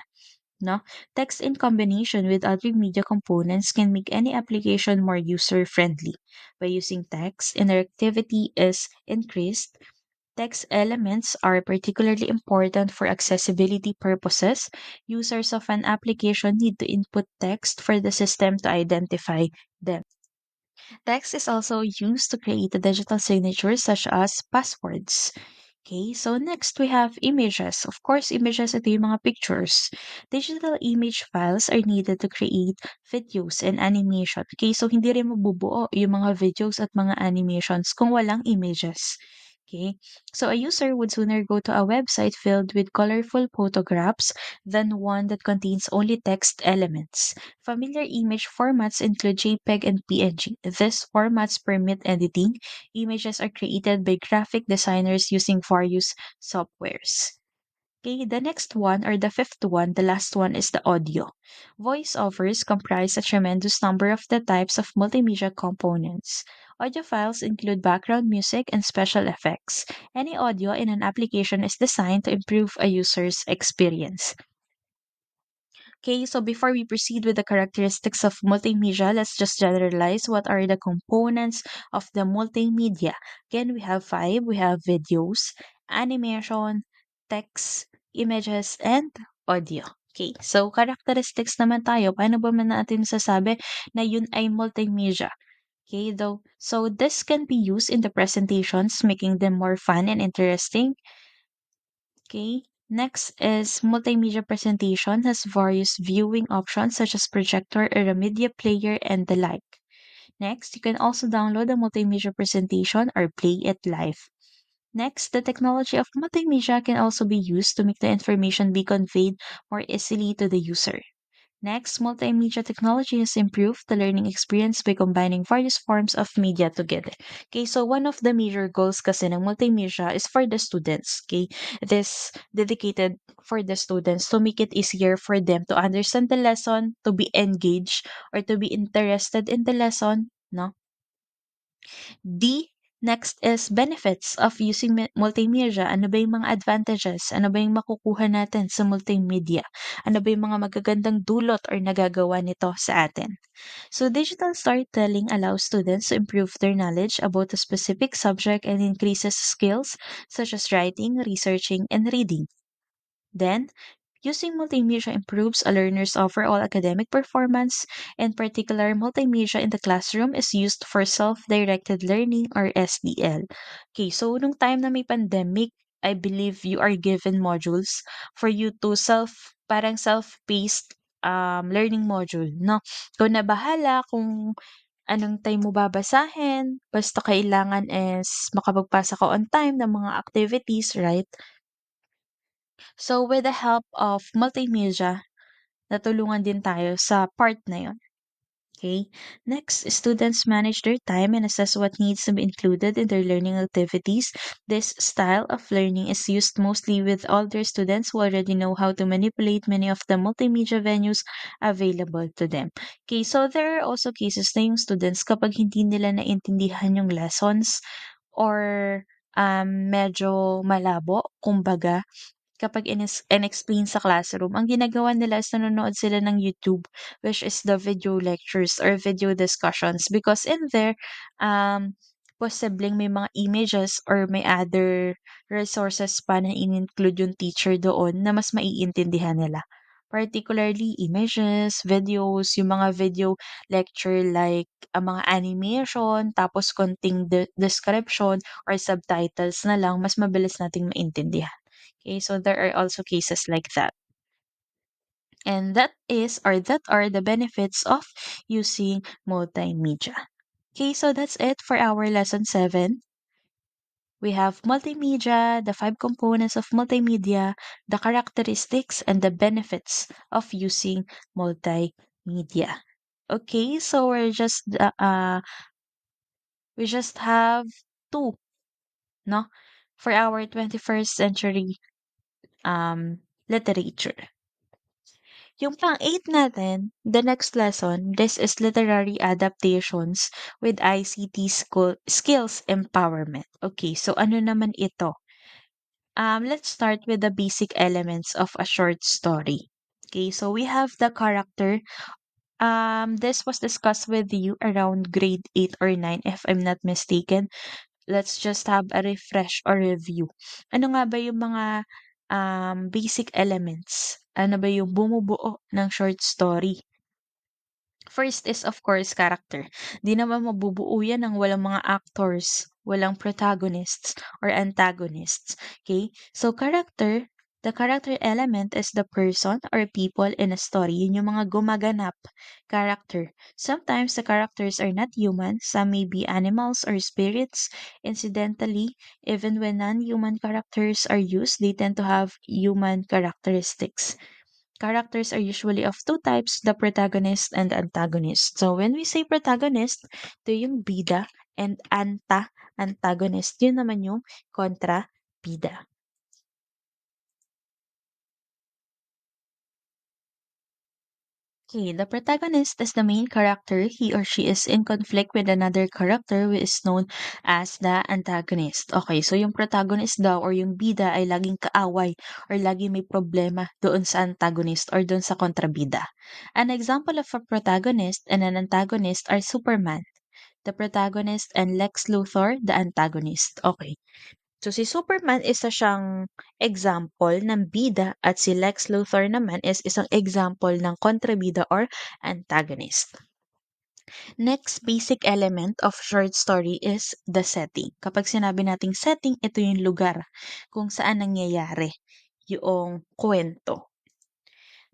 No? Text in combination with other media components can make any application more user-friendly. By using text, interactivity is increased. Text elements are particularly important for accessibility purposes. Users of an application need to input text for the system to identify them. Text is also used to create a digital signatures such as passwords. Okay, so next we have images. Of course, images, ito yung mga pictures. Digital image files are needed to create videos and animation. Okay, so hindi rin mabubuo yung mga videos at mga animations kung walang images. Okay, so a user would sooner go to a website filled with colorful photographs than one that contains only text elements. Familiar image formats include JPEG and PNG. These formats permit editing. Images are created by graphic designers using various softwares. Okay, the next one or the fifth one, the last one is the audio. Voiceovers comprise a tremendous number of the types of multimedia components. Audio files include background music and special effects. Any audio in an application is designed to improve a user's experience. Okay, so before we proceed with the characteristics of multimedia, let's just generalize what are the components of the multimedia. Again, we have five. We have videos, animation, text, images, and audio. Okay, so characteristics naman tayo. Paano ba man natin sasabi na yun ay multimedia? Okay, though, so this can be used in the presentations, making them more fun and interesting. Okay. Next is multimedia presentation has various viewing options such as projector or a media player and the like. Next, you can also download a multimedia presentation or play it live. Next, the technology of multimedia can also be used to make the information be conveyed more easily to the user. Next, multimedia technology has improved the learning experience by combining various forms of media together. Okay, so one of the major goals kasi ng multimedia is for the students. Okay, this dedicated for the students to make it easier for them to understand the lesson, to be engaged, or to be interested in the lesson, no? D, next is benefits of using multimedia. Ano ba yung mga advantages? Ano ba yung makukuha natin sa multimedia? Ano ba yung mga magagandang dulot or nagagawa nito sa atin? So, digital storytelling allows students to improve their knowledge about a specific subject and increases skills such as writing, researching, and reading. Then, using multimedia improves a learner's overall academic performance. In particular, multimedia in the classroom is used for self-directed learning or SDL. Okay, so nung time na may pandemic, I believe you are given modules for you to parang self-paced learning module, no? Ikaw na bahala kung anong time mo babasahin, basta kailangan is makapagpasa ka on time ng mga activities, right? So, with the help of multimedia, natulungan din tayo sa part na yun. Okay. Next, students manage their time and assess what needs to be included in their learning activities. This style of learning is used mostly with older students who already know how to manipulate many of the multimedia venues available to them. Okay, so there are also cases na yung students kapag hindi nila naintindihan yung lessons or medyo malabo, kumbaga, kapag in-explain sa classroom, ang ginagawa nila is nanonood sila ng YouTube, which is the video lectures or video discussions. Because in there, posibleng may mga images or may other resources pa na in-include yung teacher doon na mas maiintindihan nila. Particularly images, videos, yung mga video lecture like mga animation, tapos konting description or subtitles na lang, mas mabilis nating maintindihan. Okay, so there are also cases like that. And that are the benefits of using multimedia. Okay, so that's it for our lesson 7. We have multimedia, the 5 components of multimedia, the characteristics, and the benefits of using multimedia. Okay, so we just have 2, no, for our 21st century literature. Yung pang-8 natin, the next lesson, this is literary adaptations with ICT skills empowerment. Okay, so ano naman ito? Let's start with the basic elements of a short story. Okay, so we have the character. This was discussed with you around grade 8 or 9, if I'm not mistaken. Let's just have a refresh or review. Ano nga ba yung mga basic elements? Ano ba yung bumubuo ng short story? First is of course character. Di naman mabubuo yan ng walang mga actors. walang protagonists or antagonists. Okay? So, the character element is the person or people in a story. Yun yung mga gumaganap character. Sometimes the characters are not human. Some may be animals or spirits. Incidentally, even when non-human characters are used, they tend to have human characteristics. Characters are usually of two types, the protagonist and the antagonist. So when we say protagonist, ito yung bida, and antagonist. Yun naman yung kontra bida. Okay, the protagonist is the main character. He or she is in conflict with another character who is known as the antagonist. Okay, so yung protagonist daw or yung bida ay laging kaaway or laging may problema doon sa antagonist or doon sa kontrabida. An example of a protagonist and an antagonist are Superman, the protagonist, and Lex Luthor, the antagonist. Okay. So si Superman isa siyang example ng bida at si Lex Luthor naman is isang example ng kontrabida or antagonist. Next basic element of short story is the setting. Kapag sinabi nating setting, ito yung lugar kung saan nangyayari yung kwento.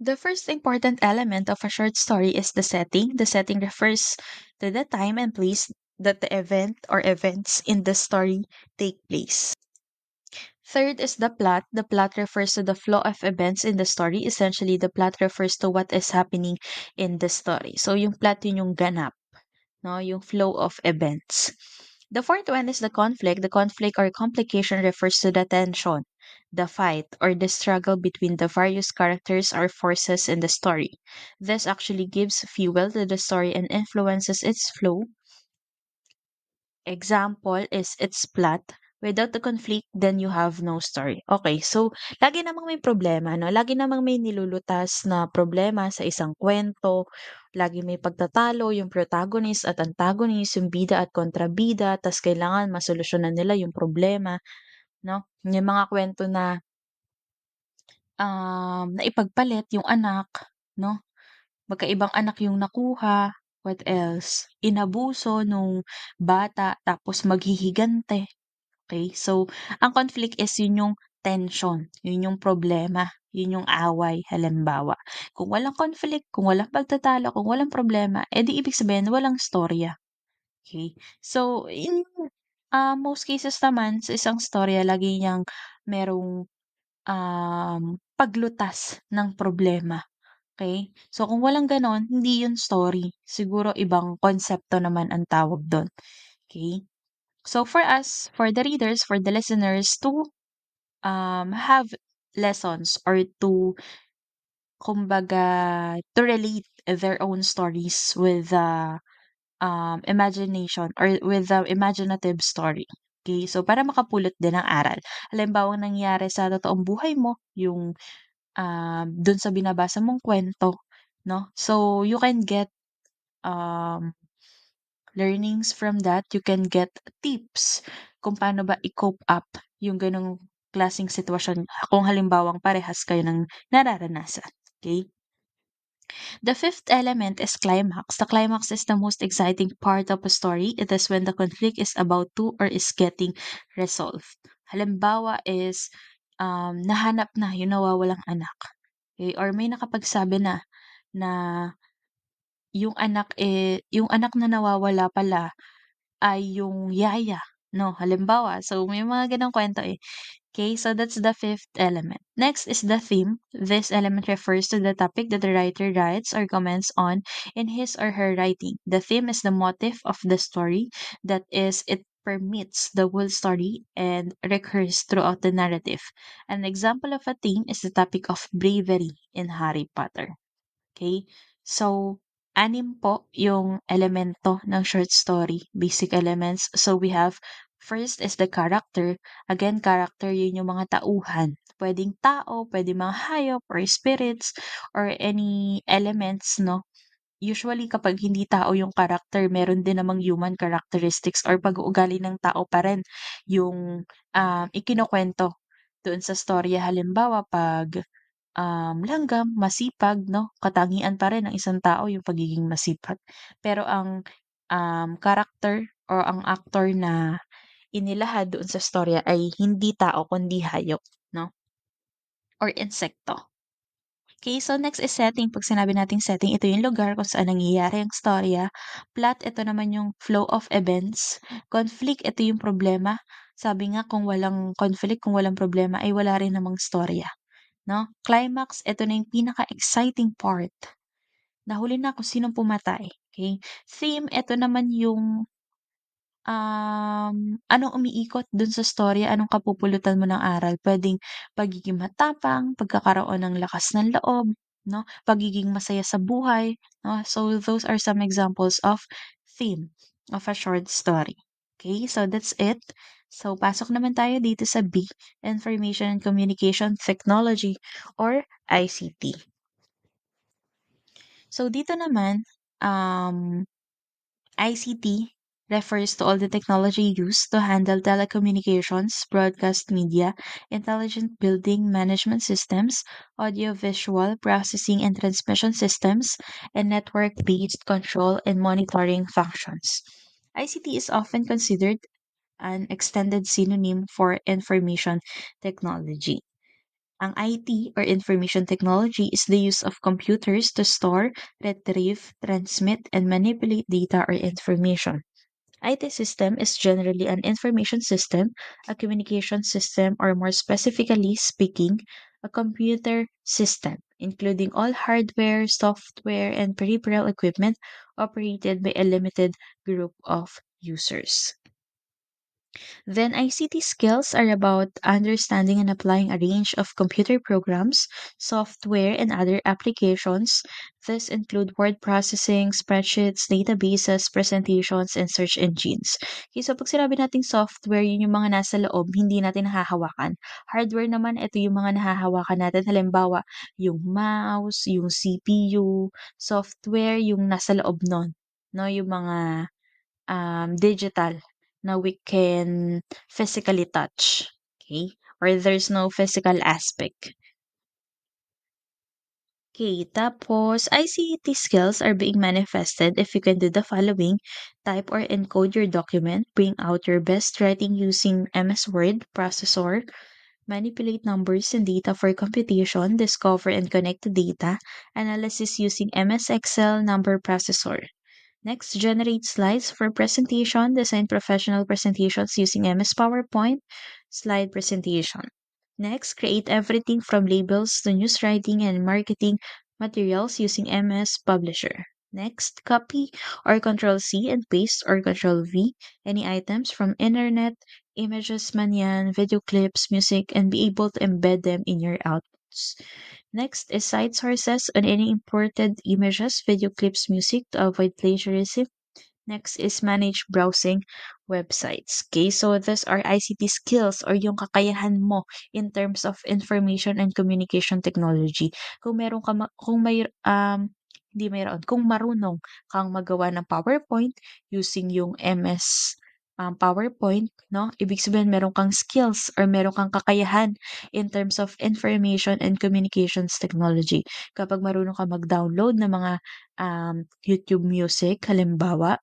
The first important element of a short story is the setting. The setting refers to the time and place that the event or events in the story take place. Third is the plot. The plot refers to the flow of events in the story. Essentially, the plot refers to what is happening in the story. So, yung plot yun yung ganap, no? Yung flow of events. The fourth one is the conflict. The conflict or complication refers to the tension, the fight, or the struggle between the various characters or forces in the story. This actually gives fuel to the story and influences its flow. Example is its plot. Without the conflict, then you have no story. Okay, so lagi namang may problema, no? Lagi namang may nilulutas na problema sa isang kwento. Lagi may pagtatalo yung protagonist at antagonist, yung bida at kontrabida, tas kailangan masolusyonan nila yung problema, no? Yung mga kwento na naipagpalit yung anak, no? Magkaibang anak yung nakuha. What else? Inabuso nung bata tapos maghihigante. Okay, so ang conflict is yun yung tension, yun yung problema, yun yung away halimbawa. Kung walang conflict, kung walang pagtatalo, kung walang problema, di ibig sabihin walang storya, okay. So in, most cases naman sa isang storya lagi niyang merong, paglutas ng problema, okay. So kung walang gano'n, hindi yun story, siguro ibang konsepto naman ang tawag dun, okay. So for us, for the readers, for the listeners to have lessons or to kumbaga to relate their own stories with the imagination or with the imaginative story. Okay, so para makapulot din ng aral. Halimbawa nangyari sa totoong buhay mo, yung dun sa binabasa mong kwento, no? So you can get um learnings from that, you can get tips kung paano ba i-cope up yung ganong klaseng sitwasyon kung halimbawang parehas kayo ng nararanasan, okay. The fifth element is climax. The climax is the most exciting part of a story. It is when the conflict is about to or is getting resolved. Halimbawa is, nahanap na yung nawawalang anak, okay, or may nakapagsabi na, na yung anak na nawawala pala ay yung yaya, 'no, halimbawa. So, may mga gano'ng kwento, eh. Okay, so that's the fifth element. Next is the theme. This element refers to the topic that the writer writes or comments on in his or her writing. The theme is the motive of the story, that is, it permeates the whole story and recurs throughout the narrative. An example of a theme is the topic of bravery in Harry Potter. Okay? So, anim po yung elemento ng short story, basic elements. So, we have first is the character. Again, character yun yung mga tauhan. Pwedeng tao, pwedeng mga hayop or spirits or any elements, no? Usually, kapag hindi tao yung character, meron din namang human characteristics or pag-uugali ng tao pa rin yung ikinukwento doon sa storya. Halimbawa, pag langgam, masipag 'no, katangian pa rin ng isang tao yung pagiging masipag. Pero ang, character or ang actor na inilahad doon sa storya ay hindi tao kundi hayop, 'no, or insekto. Okay, so next is setting. 'Pag sinabi nating setting, ito yung lugar kung saan nangyayari ang storya. Plot, ito naman yung flow of events. Conflict, ito yung problema. Sabi nga kung walang conflict, kung walang problema ay wala rin namang storya, 'no? Climax, ito na yung pinaka-exciting part. Nahuli na kung sinong pumatay, okay? Theme, ito naman yung anong umiikot dun sa storya, anong kapupulutan mo ng aral? Puwedeng pagiging matapang, pagkakaroon ng lakas ng loob, 'no, pagiging masaya sa buhay, 'no. So, those are some examples of theme of a short story. Okay, so that's it. So, pasok naman tayo dito sa B, Information and Communication Technology or ICT. So, dito naman, ICT refers to all the technology used to handle telecommunications, broadcast media, intelligent building management systems, audiovisual processing and transmission systems, and network-based control and monitoring functions. ICT is often considered an extended synonym for information technology. Ang IT or information technology is the use of computers to store, retrieve, transmit, and manipulate data or information. IT system is generally an information system, a communication system, or more specifically speaking, a computer system, including all hardware, software, and peripheral equipment operated by a limited group of users. Then ICT skills are about understanding and applying a range of computer programs, software, and other applications. This include word processing, spreadsheets, databases, presentations, and search engines. Okay, so pag sinabi nating software, yun yung mga nasa loob, hindi natin nahahawakan. Hardware naman, ito yung mga nahahawakan natin. Halimbawa, yung mouse, yung CPU, software, yung nasa loob nun. No, yung mga digital na we can physically touch. Okay? Or there's no physical aspect. Okay, tapos ICT skills are being manifested if you can do the following: type or encode your document, bring out your best writing using MS Word processor, manipulate numbers and data for computation, discover and connect to data, analysis using MS Excel number processor. Next, generate slides for presentation. Design professional presentations using MS PowerPoint slide presentation. Next, create everything from labels to news writing and marketing materials using MS Publisher. Next, copy or Control C and paste or Control V any items from internet, images man yan, video clips, music, and be able to embed them in your outputs. Next is cite sources on any imported images, video clips, music to avoid plagiarism. Next is manage browsing websites. Okay, so these are ICT skills or yung kakayahan mo in terms of information and communication technology. Kung meron ka kung may hindi mayroon, kung marunong kang magawa ng PowerPoint using yung MS PowerPoint, no? Ibig sabihin meron kang skills or meron kang kakayahan in terms of information and communications technology. Kapag marunong ka mag-download ng mga YouTube music, halimbawa,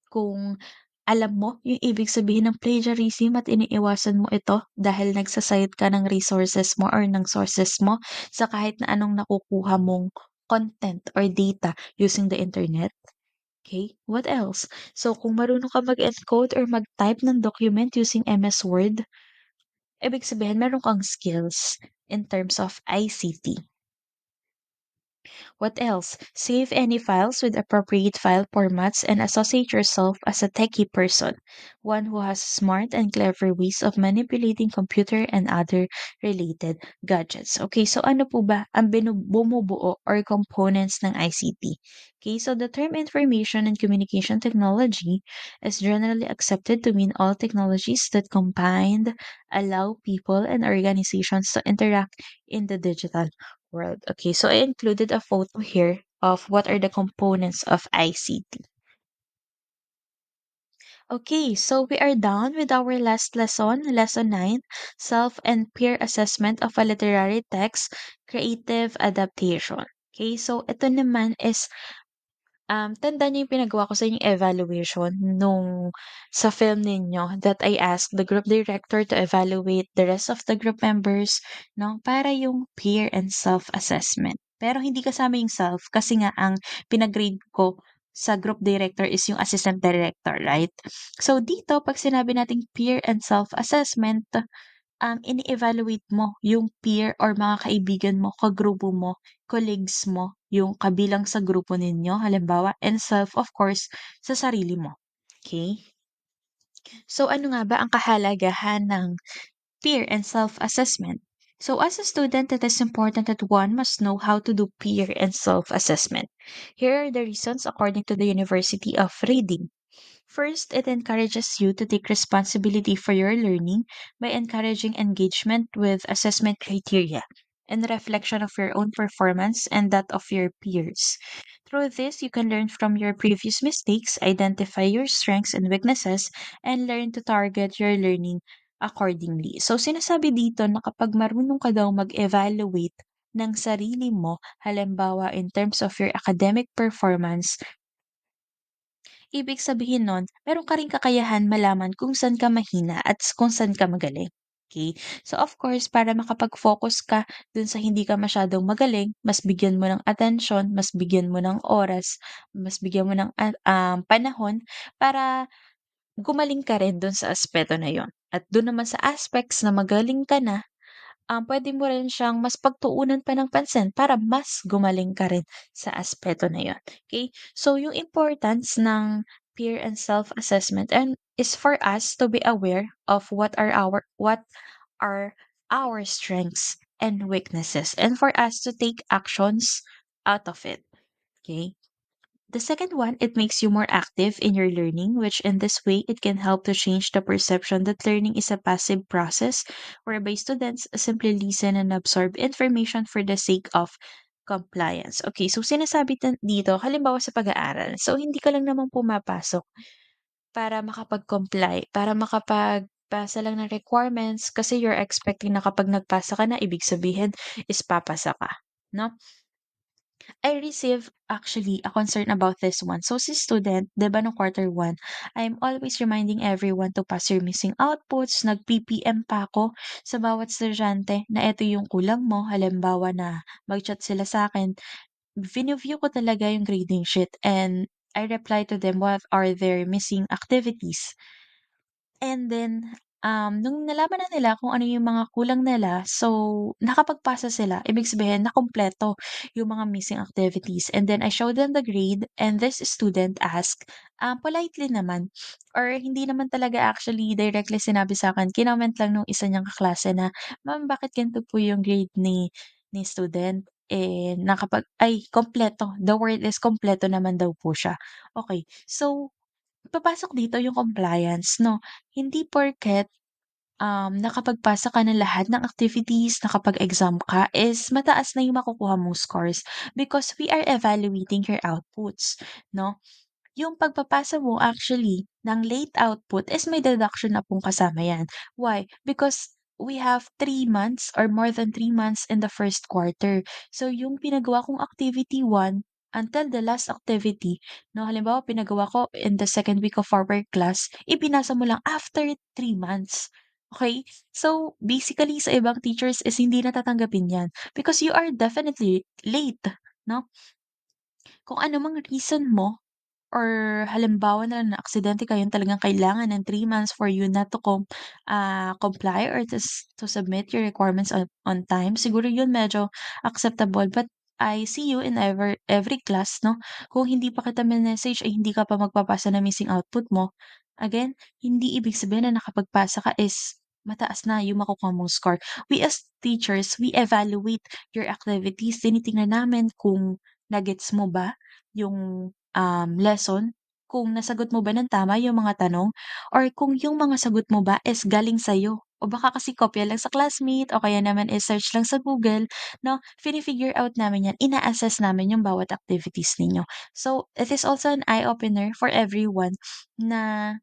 kung alam mo yung ibig sabihin ng plagiarism at iniiwasan mo ito dahil nagsa-cite ka ng resources mo or ng sources mo sa kahit na anong nakukuha mong content or data using the internet. Okay, what else? So, kung marunong ka mag-encode or mag-type ng document using MS Word, ibig sabihin meron kang skills in terms of ICT. What else? Save any files with appropriate file formats and associate yourself as a techie person, one who has smart and clever ways of manipulating computer and other related gadgets. Okay, so ano po ba ang bumubuo or components ng ICT? Okay, so the term information and communication technology is generally accepted to mean all technologies that combined allow people and organizations to interact in the digital world. Okay, so I included a photo here of what are the components of ICT. Okay, so we are done with our last lesson, lesson 9, self and peer assessment of a literary text, creative adaptation. Okay, so ito naman is Tandaan niyo yung pinagawa ko sa inyong evaluation sa film ninyo that I asked the group director to evaluate the rest of the group members 'no, para yung peer and self-assessment. Pero hindi kasama yung self kasi nga ang pinag-grade ko sa group director is yung assistant director, right? So dito 'pag sinabi nating peer and self-assessment, ini-evaluate mo yung peer or mga kaibigan mo, kagrupo mo, colleagues mo, yung kabilang sa grupo ninyo halimbawa, and self of course sa sarili mo, okay. So ano nga ba ang kahalagahan ng peer and self-assessment? So as a student, it is important that one must know how to do peer and self-assessment. Here are the reasons according to the University of Reading. First, it encourages you to take responsibility for your learning by encouraging engagement with assessment criteria and reflection of your own performance and that of your peers. Through this, you can learn from your previous mistakes, identify your strengths and weaknesses, and learn to target your learning accordingly. So, sinasabi dito na kapag marunong ka daw mag-evaluate ng sarili mo, halimbawa in terms of your academic performance, ibig sabihin nun, meron ka ring kakayahan malaman kung saan ka mahina at kung saan ka magaling. Okay. So, of course, para makapag-focus ka dun sa hindi ka masyadong magaling, mas bigyan mo ng atensyon, mas bigyan mo ng oras, mas bigyan mo ng panahon para gumaling ka rin dun sa aspeto na yon. At dun naman sa aspects na magaling ka na, puwede mo rin siyang mas pagtuunan pa ng pansin para mas gumaling ka rin sa aspeto na yun, okay. So, yung importance ng peer and self-assessment and is for us to be aware of what are our strengths and weaknesses and for us to take actions out of it, okay. The second one, it makes you more active in your learning, which in this way, it can help to change the perception that learning is a passive process whereby students simply listen and absorb information for the sake of compliance. Okay, so sinasabi dito, halimbawa sa pag-aaral. So, hindi ka lang naman pumapasok para makapag-comply, para makapagpasa lang ng requirements kasi you're expecting na kapag nagpasa ka na, ibig sabihin is papasa ka. No? I receive actually a concern about this one. So, si student, 'di ba nung quarter 1, I'm always reminding everyone to pass your missing outputs. Nag-PPM pa ako sa bawat estudyante na eto yung kulang mo. Halimbawa na mag-chat sila sa akin, view ko talaga yung grading sheet and I reply to them what are their missing activities. And then, nung nalaman na nila kung ano yung mga kulang nila, so nakapagpasa sila. Ibig sabihin nakumpleto yung mga missing activities. And then I showed them the grade and this student asked, politely naman or hindi naman talaga actually directly sinabi sa akin, kinoment lang nung isa niyang kaklase na, "Ma'am, bakit ganito po yung grade ni student?" Eh, kumpleto. The word is kumpleto naman daw po siya. Okay, so papasok dito yung compliance 'no, hindi porket, nakapagpasa ka ng lahat ng activities, nakapag-exam ka is mataas na yung makukuha mong scores because we are evaluating your outputs 'no. Yung pagpapasa mo actually ng late output is may deduction na pong kasama yan. Why? Because we have 3 months or more than 3 months in the first quarter. So yung pinagawa kong activity 1 until the last activity, no, halimbawa pinagawa ko in the second week of our class, ipinasa mo lang after 3 months. Okay? So basically sa ibang teachers is hindi natatanggapin yan because you are definitely late, no? Kung ano mang reason mo or halimbawa na lang naaksidente ka, yun talagang kailangan ng 3 months for you not to comply or to submit your requirements on time, siguro yun medyo acceptable. But I see you in every class 'no, kung hindi pa kita mine-message ay hindi ka pa magpapasa ng missing output mo, again, hindi ibig sabihin na nakapagpasa ka is mataas na yung makukuha mong score. We as teachers, we evaluate your activities, tinitingnan namin kung na-gets mo ba yung lesson, kung nasagot mo ba ng tama yung mga tanong or kung yung mga sagot mo ba is galing sa'yo o baka kasi kopya lang sa classmate o kaya naman is search lang sa Google 'no, fini-figure out namin 'yan, ina-assess namin yung bawat activities ninyo. So, it is also an eye-opener for everyone na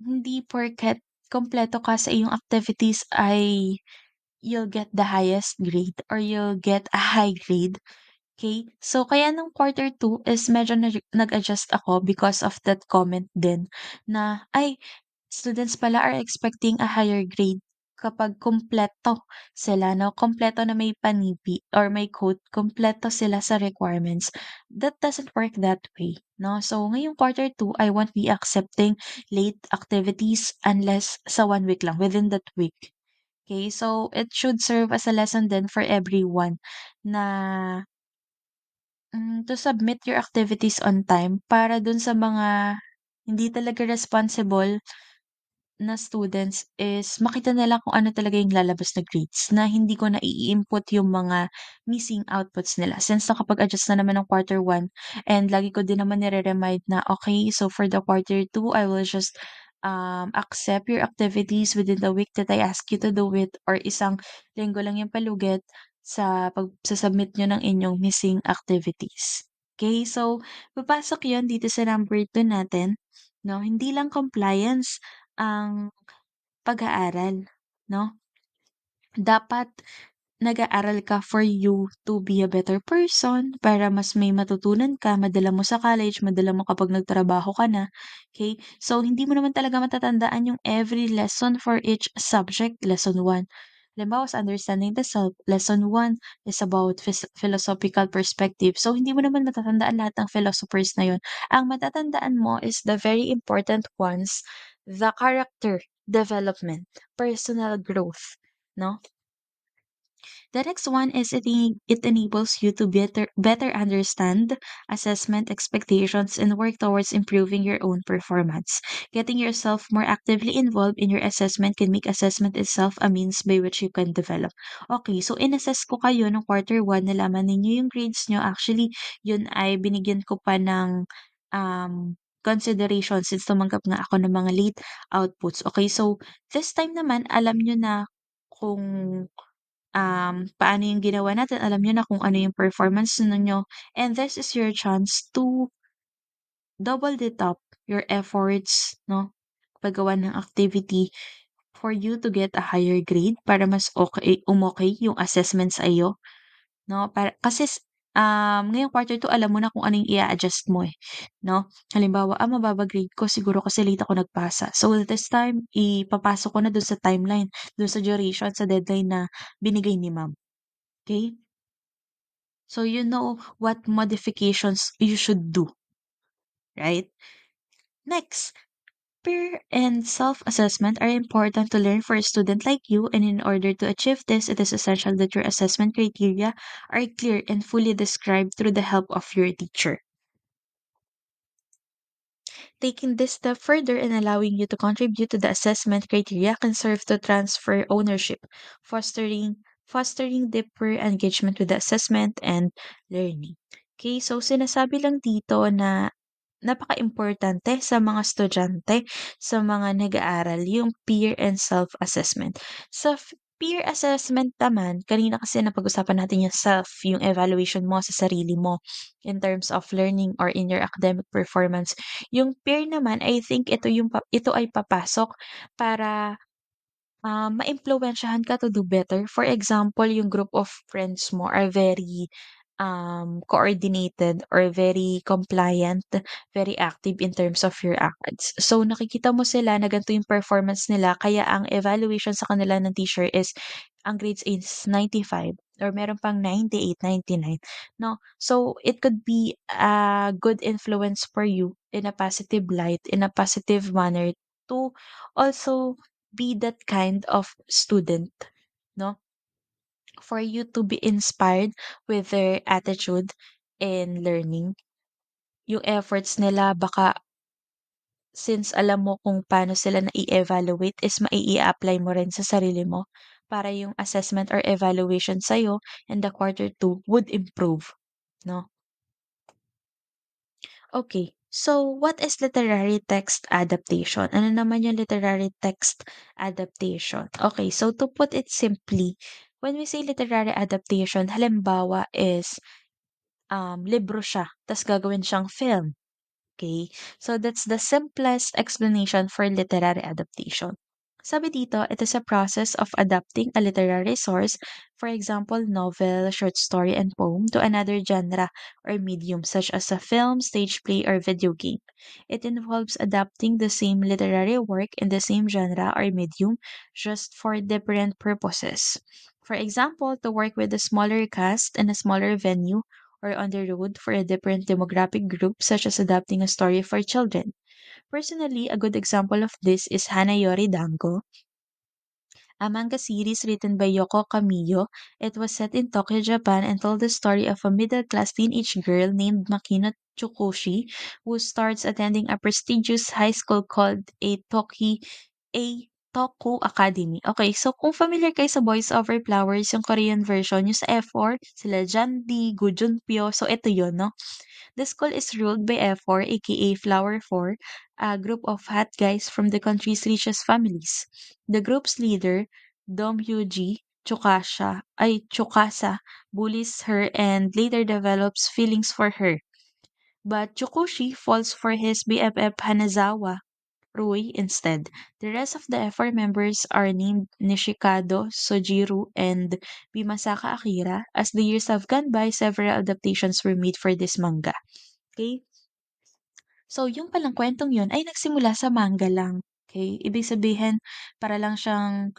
hindi porket kumpleto ka sa iyong activities ay you'll get the highest grade or you'll get a high grade. Okay, so kaya nung quarter two is medyo nag-adjust ako because of that comment din na, ay, students pala are expecting a higher grade kapag kumpleto sila 'no, kumpleto na may panipi or may quote, kumpleto sila sa requirements. That doesn't work that way 'no. So ngayong quarter two, I won't be accepting late activities unless sa 1 week lang, within that week. Okay, so it should serve as a lesson din for everyone na to submit your activities on time para dun sa mga hindi talaga responsible na students is makita nila kung ano talaga yung lalabas na grades na hindi ko na i-input yung mga missing outputs nila since nakapag-adjust na naman ng quarter one and lagi ko din naman nire-remind na, "Okay, so for the quarter two, I will just, accept your activities within the week that I ask you to do it or isang linggo lang yung palugit sa pagsa-submit niyo ng inyong missing activities." Okay, so papasok yun dito sa number 2 natin 'no, hindi lang compliance ang pag-aaral 'no. Dapat nag-aaral ka for you to be a better person, para mas may matutunan ka, madala mo sa college, madala mo kapag nagtrabaho ka na, okay. So, hindi mo naman talaga matatandaan yung every lesson for each subject. Lesson one, halimbawa sa understanding the self, lesson one is about philosophical perspective. So, hindi mo naman matatandaan lahat ng philosophers na yun. Ang matatandaan mo is the very important ones, the character development, personal growth, 'no? The next one is it enables you to better understand assessment expectations and work towards improving your own performance. Getting yourself more actively involved in your assessment can make assessment itself a means by which you can develop. Okay, so in-assess ko kayo ng quarter one, nalaman ninyo yung grades nyo. Actually, yun ay binigyan ko pa ng consideration since tumanggap nga ako ng mga late outputs. Okay, so this time naman alam nyo na kung paano yung ginawa natin, alam niyo na kung ano yung performance ninyo, and this is your chance to double the top your efforts 'no, paggawa ng activity for you to get a higher grade para mas umokey yung assessment sa'yo 'no. Para kasi ngayong quarter 2 alam mo na kung ano yung i-a-adjust mo, eh, 'no. Halimbawa, mababa grade ko siguro kasi late ako nagpasa. So this time ipapasok ko na dun sa timeline, dun sa duration, sa deadline na binigay ni ma'am, okey? So you know what modifications you should do, right? Next, peer and self-assessment are important to learn for a student like you, and in order to achieve this, it is essential that your assessment criteria are clear and fully described through the help of your teacher. Taking this step further and allowing you to contribute to the assessment criteria can serve to transfer ownership, fostering deeper engagement with the assessment and learning. Okay, so sinasabi lang dito na napaka-importante sa mga estudyante, sa mga nag-aaral yung peer and self-assessment. Sa peer assessment naman, kanina kasi napag-usapan natin yung self, yung evaluation mo sa sarili mo in terms of learning or in your academic performance. Yung peer naman, I think ito ay papasok para maimpluwensyahan ka to do better. For example, yung group of friends mo are very, coordinated or very compliant, very active in terms of your ACADS. So, nakikita mo sila na ganito yung performance nila kaya ang evaluation sa kanila ng teacher is ang grades is 95 or meron pang 98, 99, 'no? So, it could be a good influence for you in a positive light, in a positive manner to also be that kind of student, 'no? For you to be inspired with their attitude in learning. Yung efforts nila baka since alam mo kung paano sila na evaluate is apply mo rin sa sarili mo para yung assessment or evaluation sa'yo in the quarter two would improve, 'no? Okay, so what is literary text adaptation? Ano naman yung literary text adaptation? Okay, so to put it simply, when we say literary adaptation, halimbawa is libro siya, tas gagawin siyang film. Okay, so that's the simplest explanation for literary adaptation. Sabi dito, it is a process of adapting a literary source, for example, novel, short story, and poem, to another genre or medium, such as a film, stage play, or video game. It involves adapting the same literary work in the same genre or medium, just for different purposes. For example, to work with a smaller cast in a smaller venue, or on the road for a different demographic group, such as adapting a story for children. Personally, a good example of this is Hanayori Dango, a manga series written by Yoko Kamiyo. It was set in Tokyo, Japan, and told the story of a middle-class teenage girl named Makino Tsukushi who starts attending a prestigious high school called a Toku Academy. Okay, so kung familiar kayo sa Boys Over Flowers, yung Korean version, yung sa F4, sila Janbi, Go Junpyo, so ito yun, no? The school is ruled by F4, aka Flower 4, a group of hot guys from the country's richest families. The group's leader, Dom Yuji Tsukasa, bullies her and later develops feelings for her. But Chukushi falls for his BFF Hanazawa, Rui, instead. The rest of the F4 members are named Nishikado, Sojiru, and Bimasaka Akira. As the years have gone by, several adaptations were made for this manga. Okay? So, yung palang kwentong yun ay nagsimula sa manga lang, okay? Ibig sabihin, para lang siyang,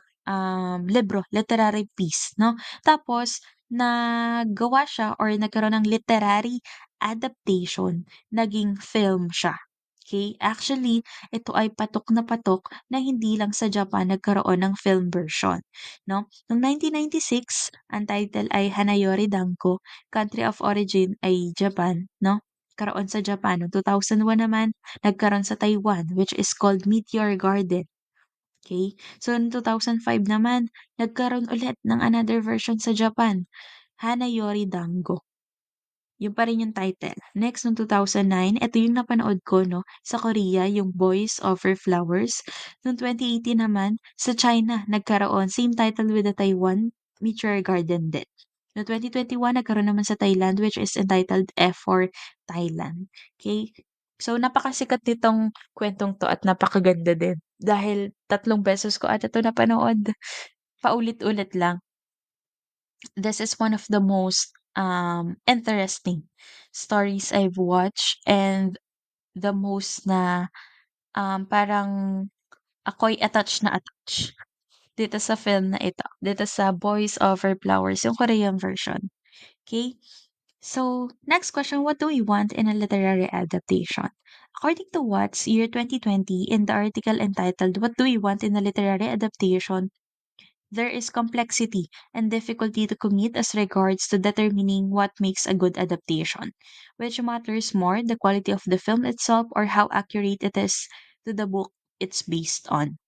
libro, literary piece, 'no? Tapos nagawa siya or nagkaroon ng literary adaptation, naging film siya, okay? Actually, ito ay patok na patok na hindi lang sa Japan nagkaroon ng film version, 'no? Noong 1996, ang title ay Hanayori Danko, country of origin ay Japan, 'no? Nagkaroon sa Japan. Noong 2001 naman, nagkaroon sa Taiwan, which is called Meteor Garden. Okay? So, noong 2005 naman, nagkaroon ulit ng another version sa Japan, Hanayori Dango. Yun pa rin yung title. Next, noong 2009, ito yung napanood ko, no, sa Korea, yung Boys Over Flowers. Noong 2018 naman, sa China, nagkaroon, same title with the Taiwan, Meteor Garden din. Noong 2021, nagkaroon naman sa Thailand, which is entitled F for Thailand. Okay? So, napakasikat nitong kwentong to at napakaganda din. Dahil 3 beses ko ata ito napanood. Paulit-ulit lang. This is one of the most interesting stories I've watched and the most na parang ako'y attached na attached dito sa film na ito. Dito sa Boys Over Flowers, yung Korean version. Okay? So, next question, what do we want in a literary adaptation? According to Watts, year 2020, in the article entitled, What Do We Want in a Literary Adaptation? There is complexity and difficulty to commit as regards to determining what makes a good adaptation. Which matters more, the quality of the film itself or how accurate it is to the book it's based on?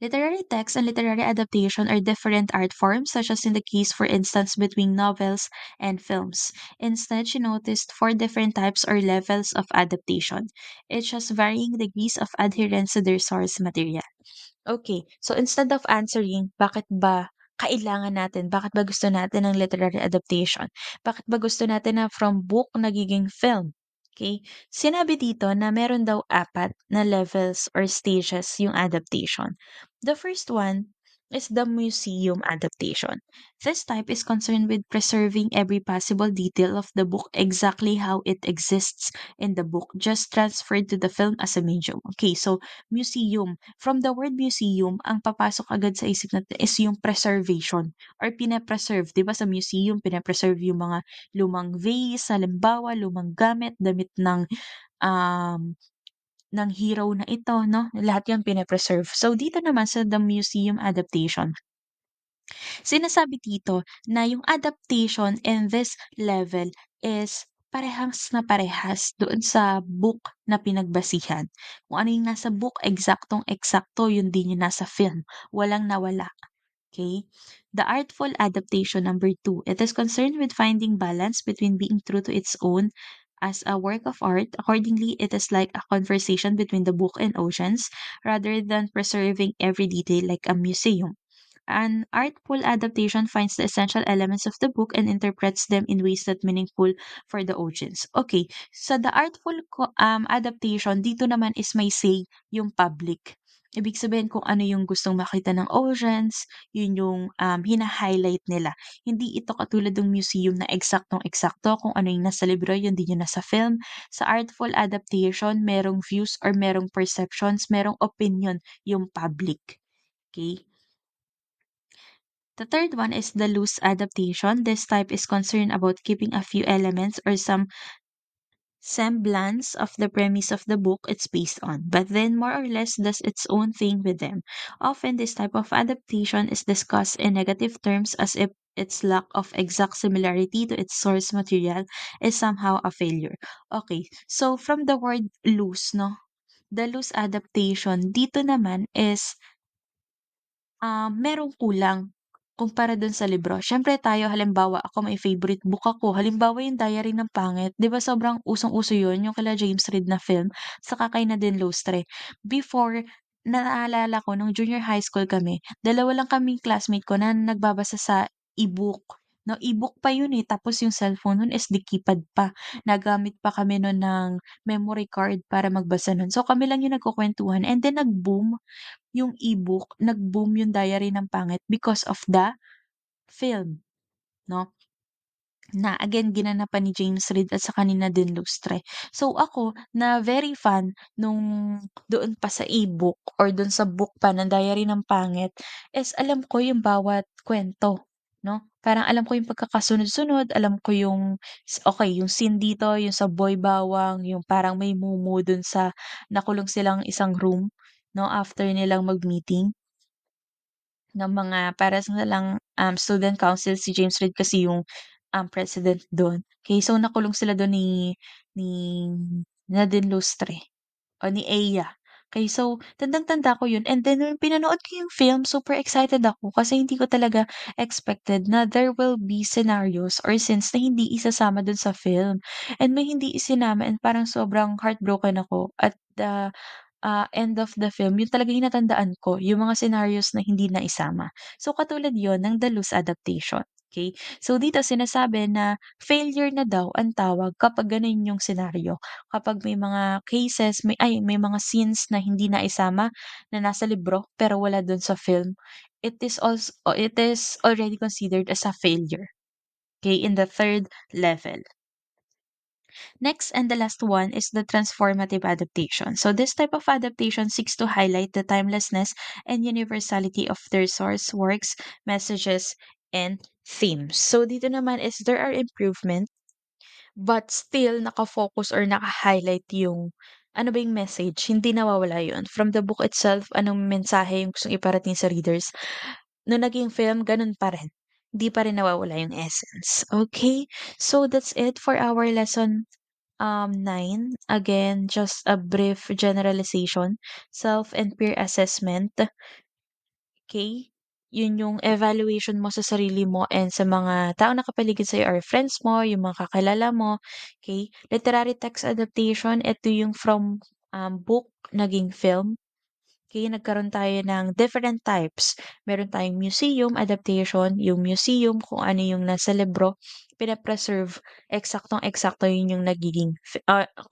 Literary text and literary adaptation are different art forms, such as in the case, for instance, between novels and films. Instead, she noticed 4 different types or levels of adaptation, each has varying degrees of adherence to their source material. Okay. So instead of answering bakit ba kailangan natin, bakit ba gusto natin ng literary adaptation? Bakit ba gusto natin na from book nagiging film? Okay. Sinabi dito na meron daw 4 na levels or stages yung adaptation. The first one is the museum adaptation. This type is concerned with preserving every possible detail of the book exactly how it exists in the book, just transferred to the film as a medium. Okay, so museum. From the word museum, ang papasok agad sa isip natin is yung preservation or pine-preserve. 'Di ba sa museum, pine-preserve yung mga lumang vase, halimbawa, lumang gamit, damit um, ng hero na ito, no? Lahat yan pine-preserve. So, dito naman sa the museum adaptation, sinasabi dito na yung adaptation in this level is parehas na parehas doon sa book na pinagbasihan. Kung ano yung nasa book, eksaktong-eksakto, yun din yung nasa film. Walang nawala. Okay? The artful adaptation number 2. It is concerned with finding balance between being true to its own as a work of art. Accordingly, it is like a conversation between the book and oceans rather than preserving every detail like a museum. An artful adaptation finds the essential elements of the book and interprets them in ways that meaningful for the audience. Okay, so the artful adaptation, dito naman is may say yung public. Ibig sabihin kung ano yung gustong makita ng audience, yun yung, hina-highlight nila. Hindi ito katulad ng museum na eksaktong-eksakto kung ano yung nasa libro yun din yung nasa film. Sa artful adaptation merong views or merong perceptions, merong opinion yung public, okay. The third one is the loose adaptation. This type is concerned about keeping a few elements or some semblance of the premise of the book it's based on, but then more or less does its own thing with them. Often, this type of adaptation is discussed in negative terms as if its lack of exact similarity to its source material is somehow a failure. Okay, so from the word loose, no? The loose adaptation dito naman is merong kulang kumpara dun sa libro. Siyempre tayo halimbawa ako may favorite book ako, halimbawa yung Diary ng Pangit, 'di ba sobrang usong-uso yun yung kila James Reid na film, saka kay Nadine Lustre. Before, naalala ko nung junior high school kami, dalawa lang kaming classmate ko na nagbabasa sa e-book. No, e-book pa yun eh, tapos yung cellphone nun SD keypad pa. Nagamit pa kami nun ng memory card para magbasa nun. So kami lang yung nagkukuwentuhan and then nag-boom yung e-book, nag-boom yung Diary ng Pangit because of the film, 'no, na again ginanapan ni James Reid at saka ni Nadine Lustre. So ako na very fan nung doon pa sa e-book or dun sa book pa ng Diary ng Pangit is alam ko yung bawat kwento, 'no? Parang alam ko yung pagkakasunod-sunod, alam ko yung okey yung scene dito yung sa boy bawang, yung parang may mumu dun sa nakulong silang isang room, 'no, after nilang mag-meeting. Ng mga para silang, student council si James Reid kasi yung, president dun. Okay, so nakulong sila dun ni Nadine Lustre o ni Ea. Okay, so tandang-tanda ko yun and then nung pinanood ko yung film super excited ako kasi hindi ko talaga expected na there will be scenarios or scenes na hindi isasama dun sa film and may hindi isinama and parang sobrang heartbroken ako at the end of the film yun talaga yung natandaan ko, yung mga scenarios na hindi naisama. So katulad yon ng The Loose adaptation, okay. So dito sinasabi na failure na daw ang tawag kapag gano'n yung senaryo. Kapag may mga cases, may mga scenes na hindi naisama na nasa libro pero wala dun sa film, it is already considered as a failure, okay, in the third level. Next and the last one is the transformative adaptation. So this type of adaptation seeks to highlight the timelessness and universality of their source works, messages, and themes. So dito naman is there are improvement but still naka-focus or naka-highlight yung ano ba yung message, hindi nawawala yun. From the book itself, anong mensahe yung gustong iparating sa readers, nung naging film, ganun pa rin. Hindi pa rin nawawala yung essence. Okay? So that's it for our lesson 9, again, just a brief generalization, self and peer assessment, okay? Yun yung evaluation mo sa sarili mo and sa mga taong nakapaligid sa'yo or friends mo, yung mga kakilala mo, okay? Literary text adaptation, ito yung from book naging film. Okay, nagkaroon tayo ng different types. Meron tayong museum adaptation, yung museum kung ano yung nasa libro, pina-preserve, eksaktong-eksakto yun yung nagiging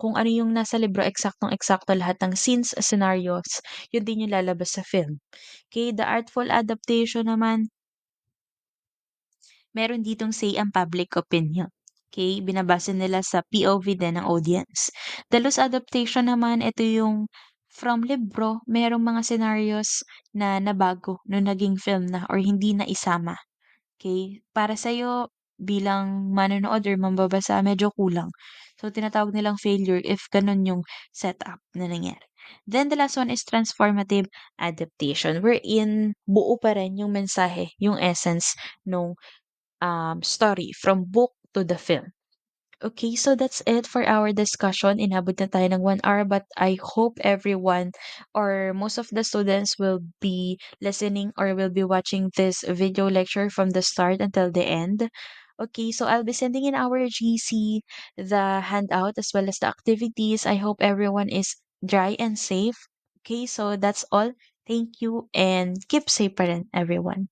kung ano yung nasa libro, eksaktong-eksakto lahat ng scenes, scenarios, yun din yung lalabas sa film. Okay, the artful adaptation naman, meron ditong say ang public opinion. Okay, binabase nila sa POV din ng audience. The loose adaptation naman, ito yung from libro, merong mga scenarios na nabago nung naging film na or hindi na isama. Okay, para sa'yo bilang manonood or mambabasa medyo kulang. So tinatawag nilang failure if ganun yung setup na nangyari. Then the last one is transformative adaptation wherein buo pa rin yung mensahe, yung essence nung story from book to the film. Okay, so that's it for our discussion. Inabot na tayo ng 1 hour but I hope everyone or most of the students will be listening or will be watching this video lecture from the start until the end. Okay, so I'll be sending in our GC the handout as well as the activities. I hope everyone is dry and safe. Okay, so that's all. Thank you and keep safe pa rin everyone.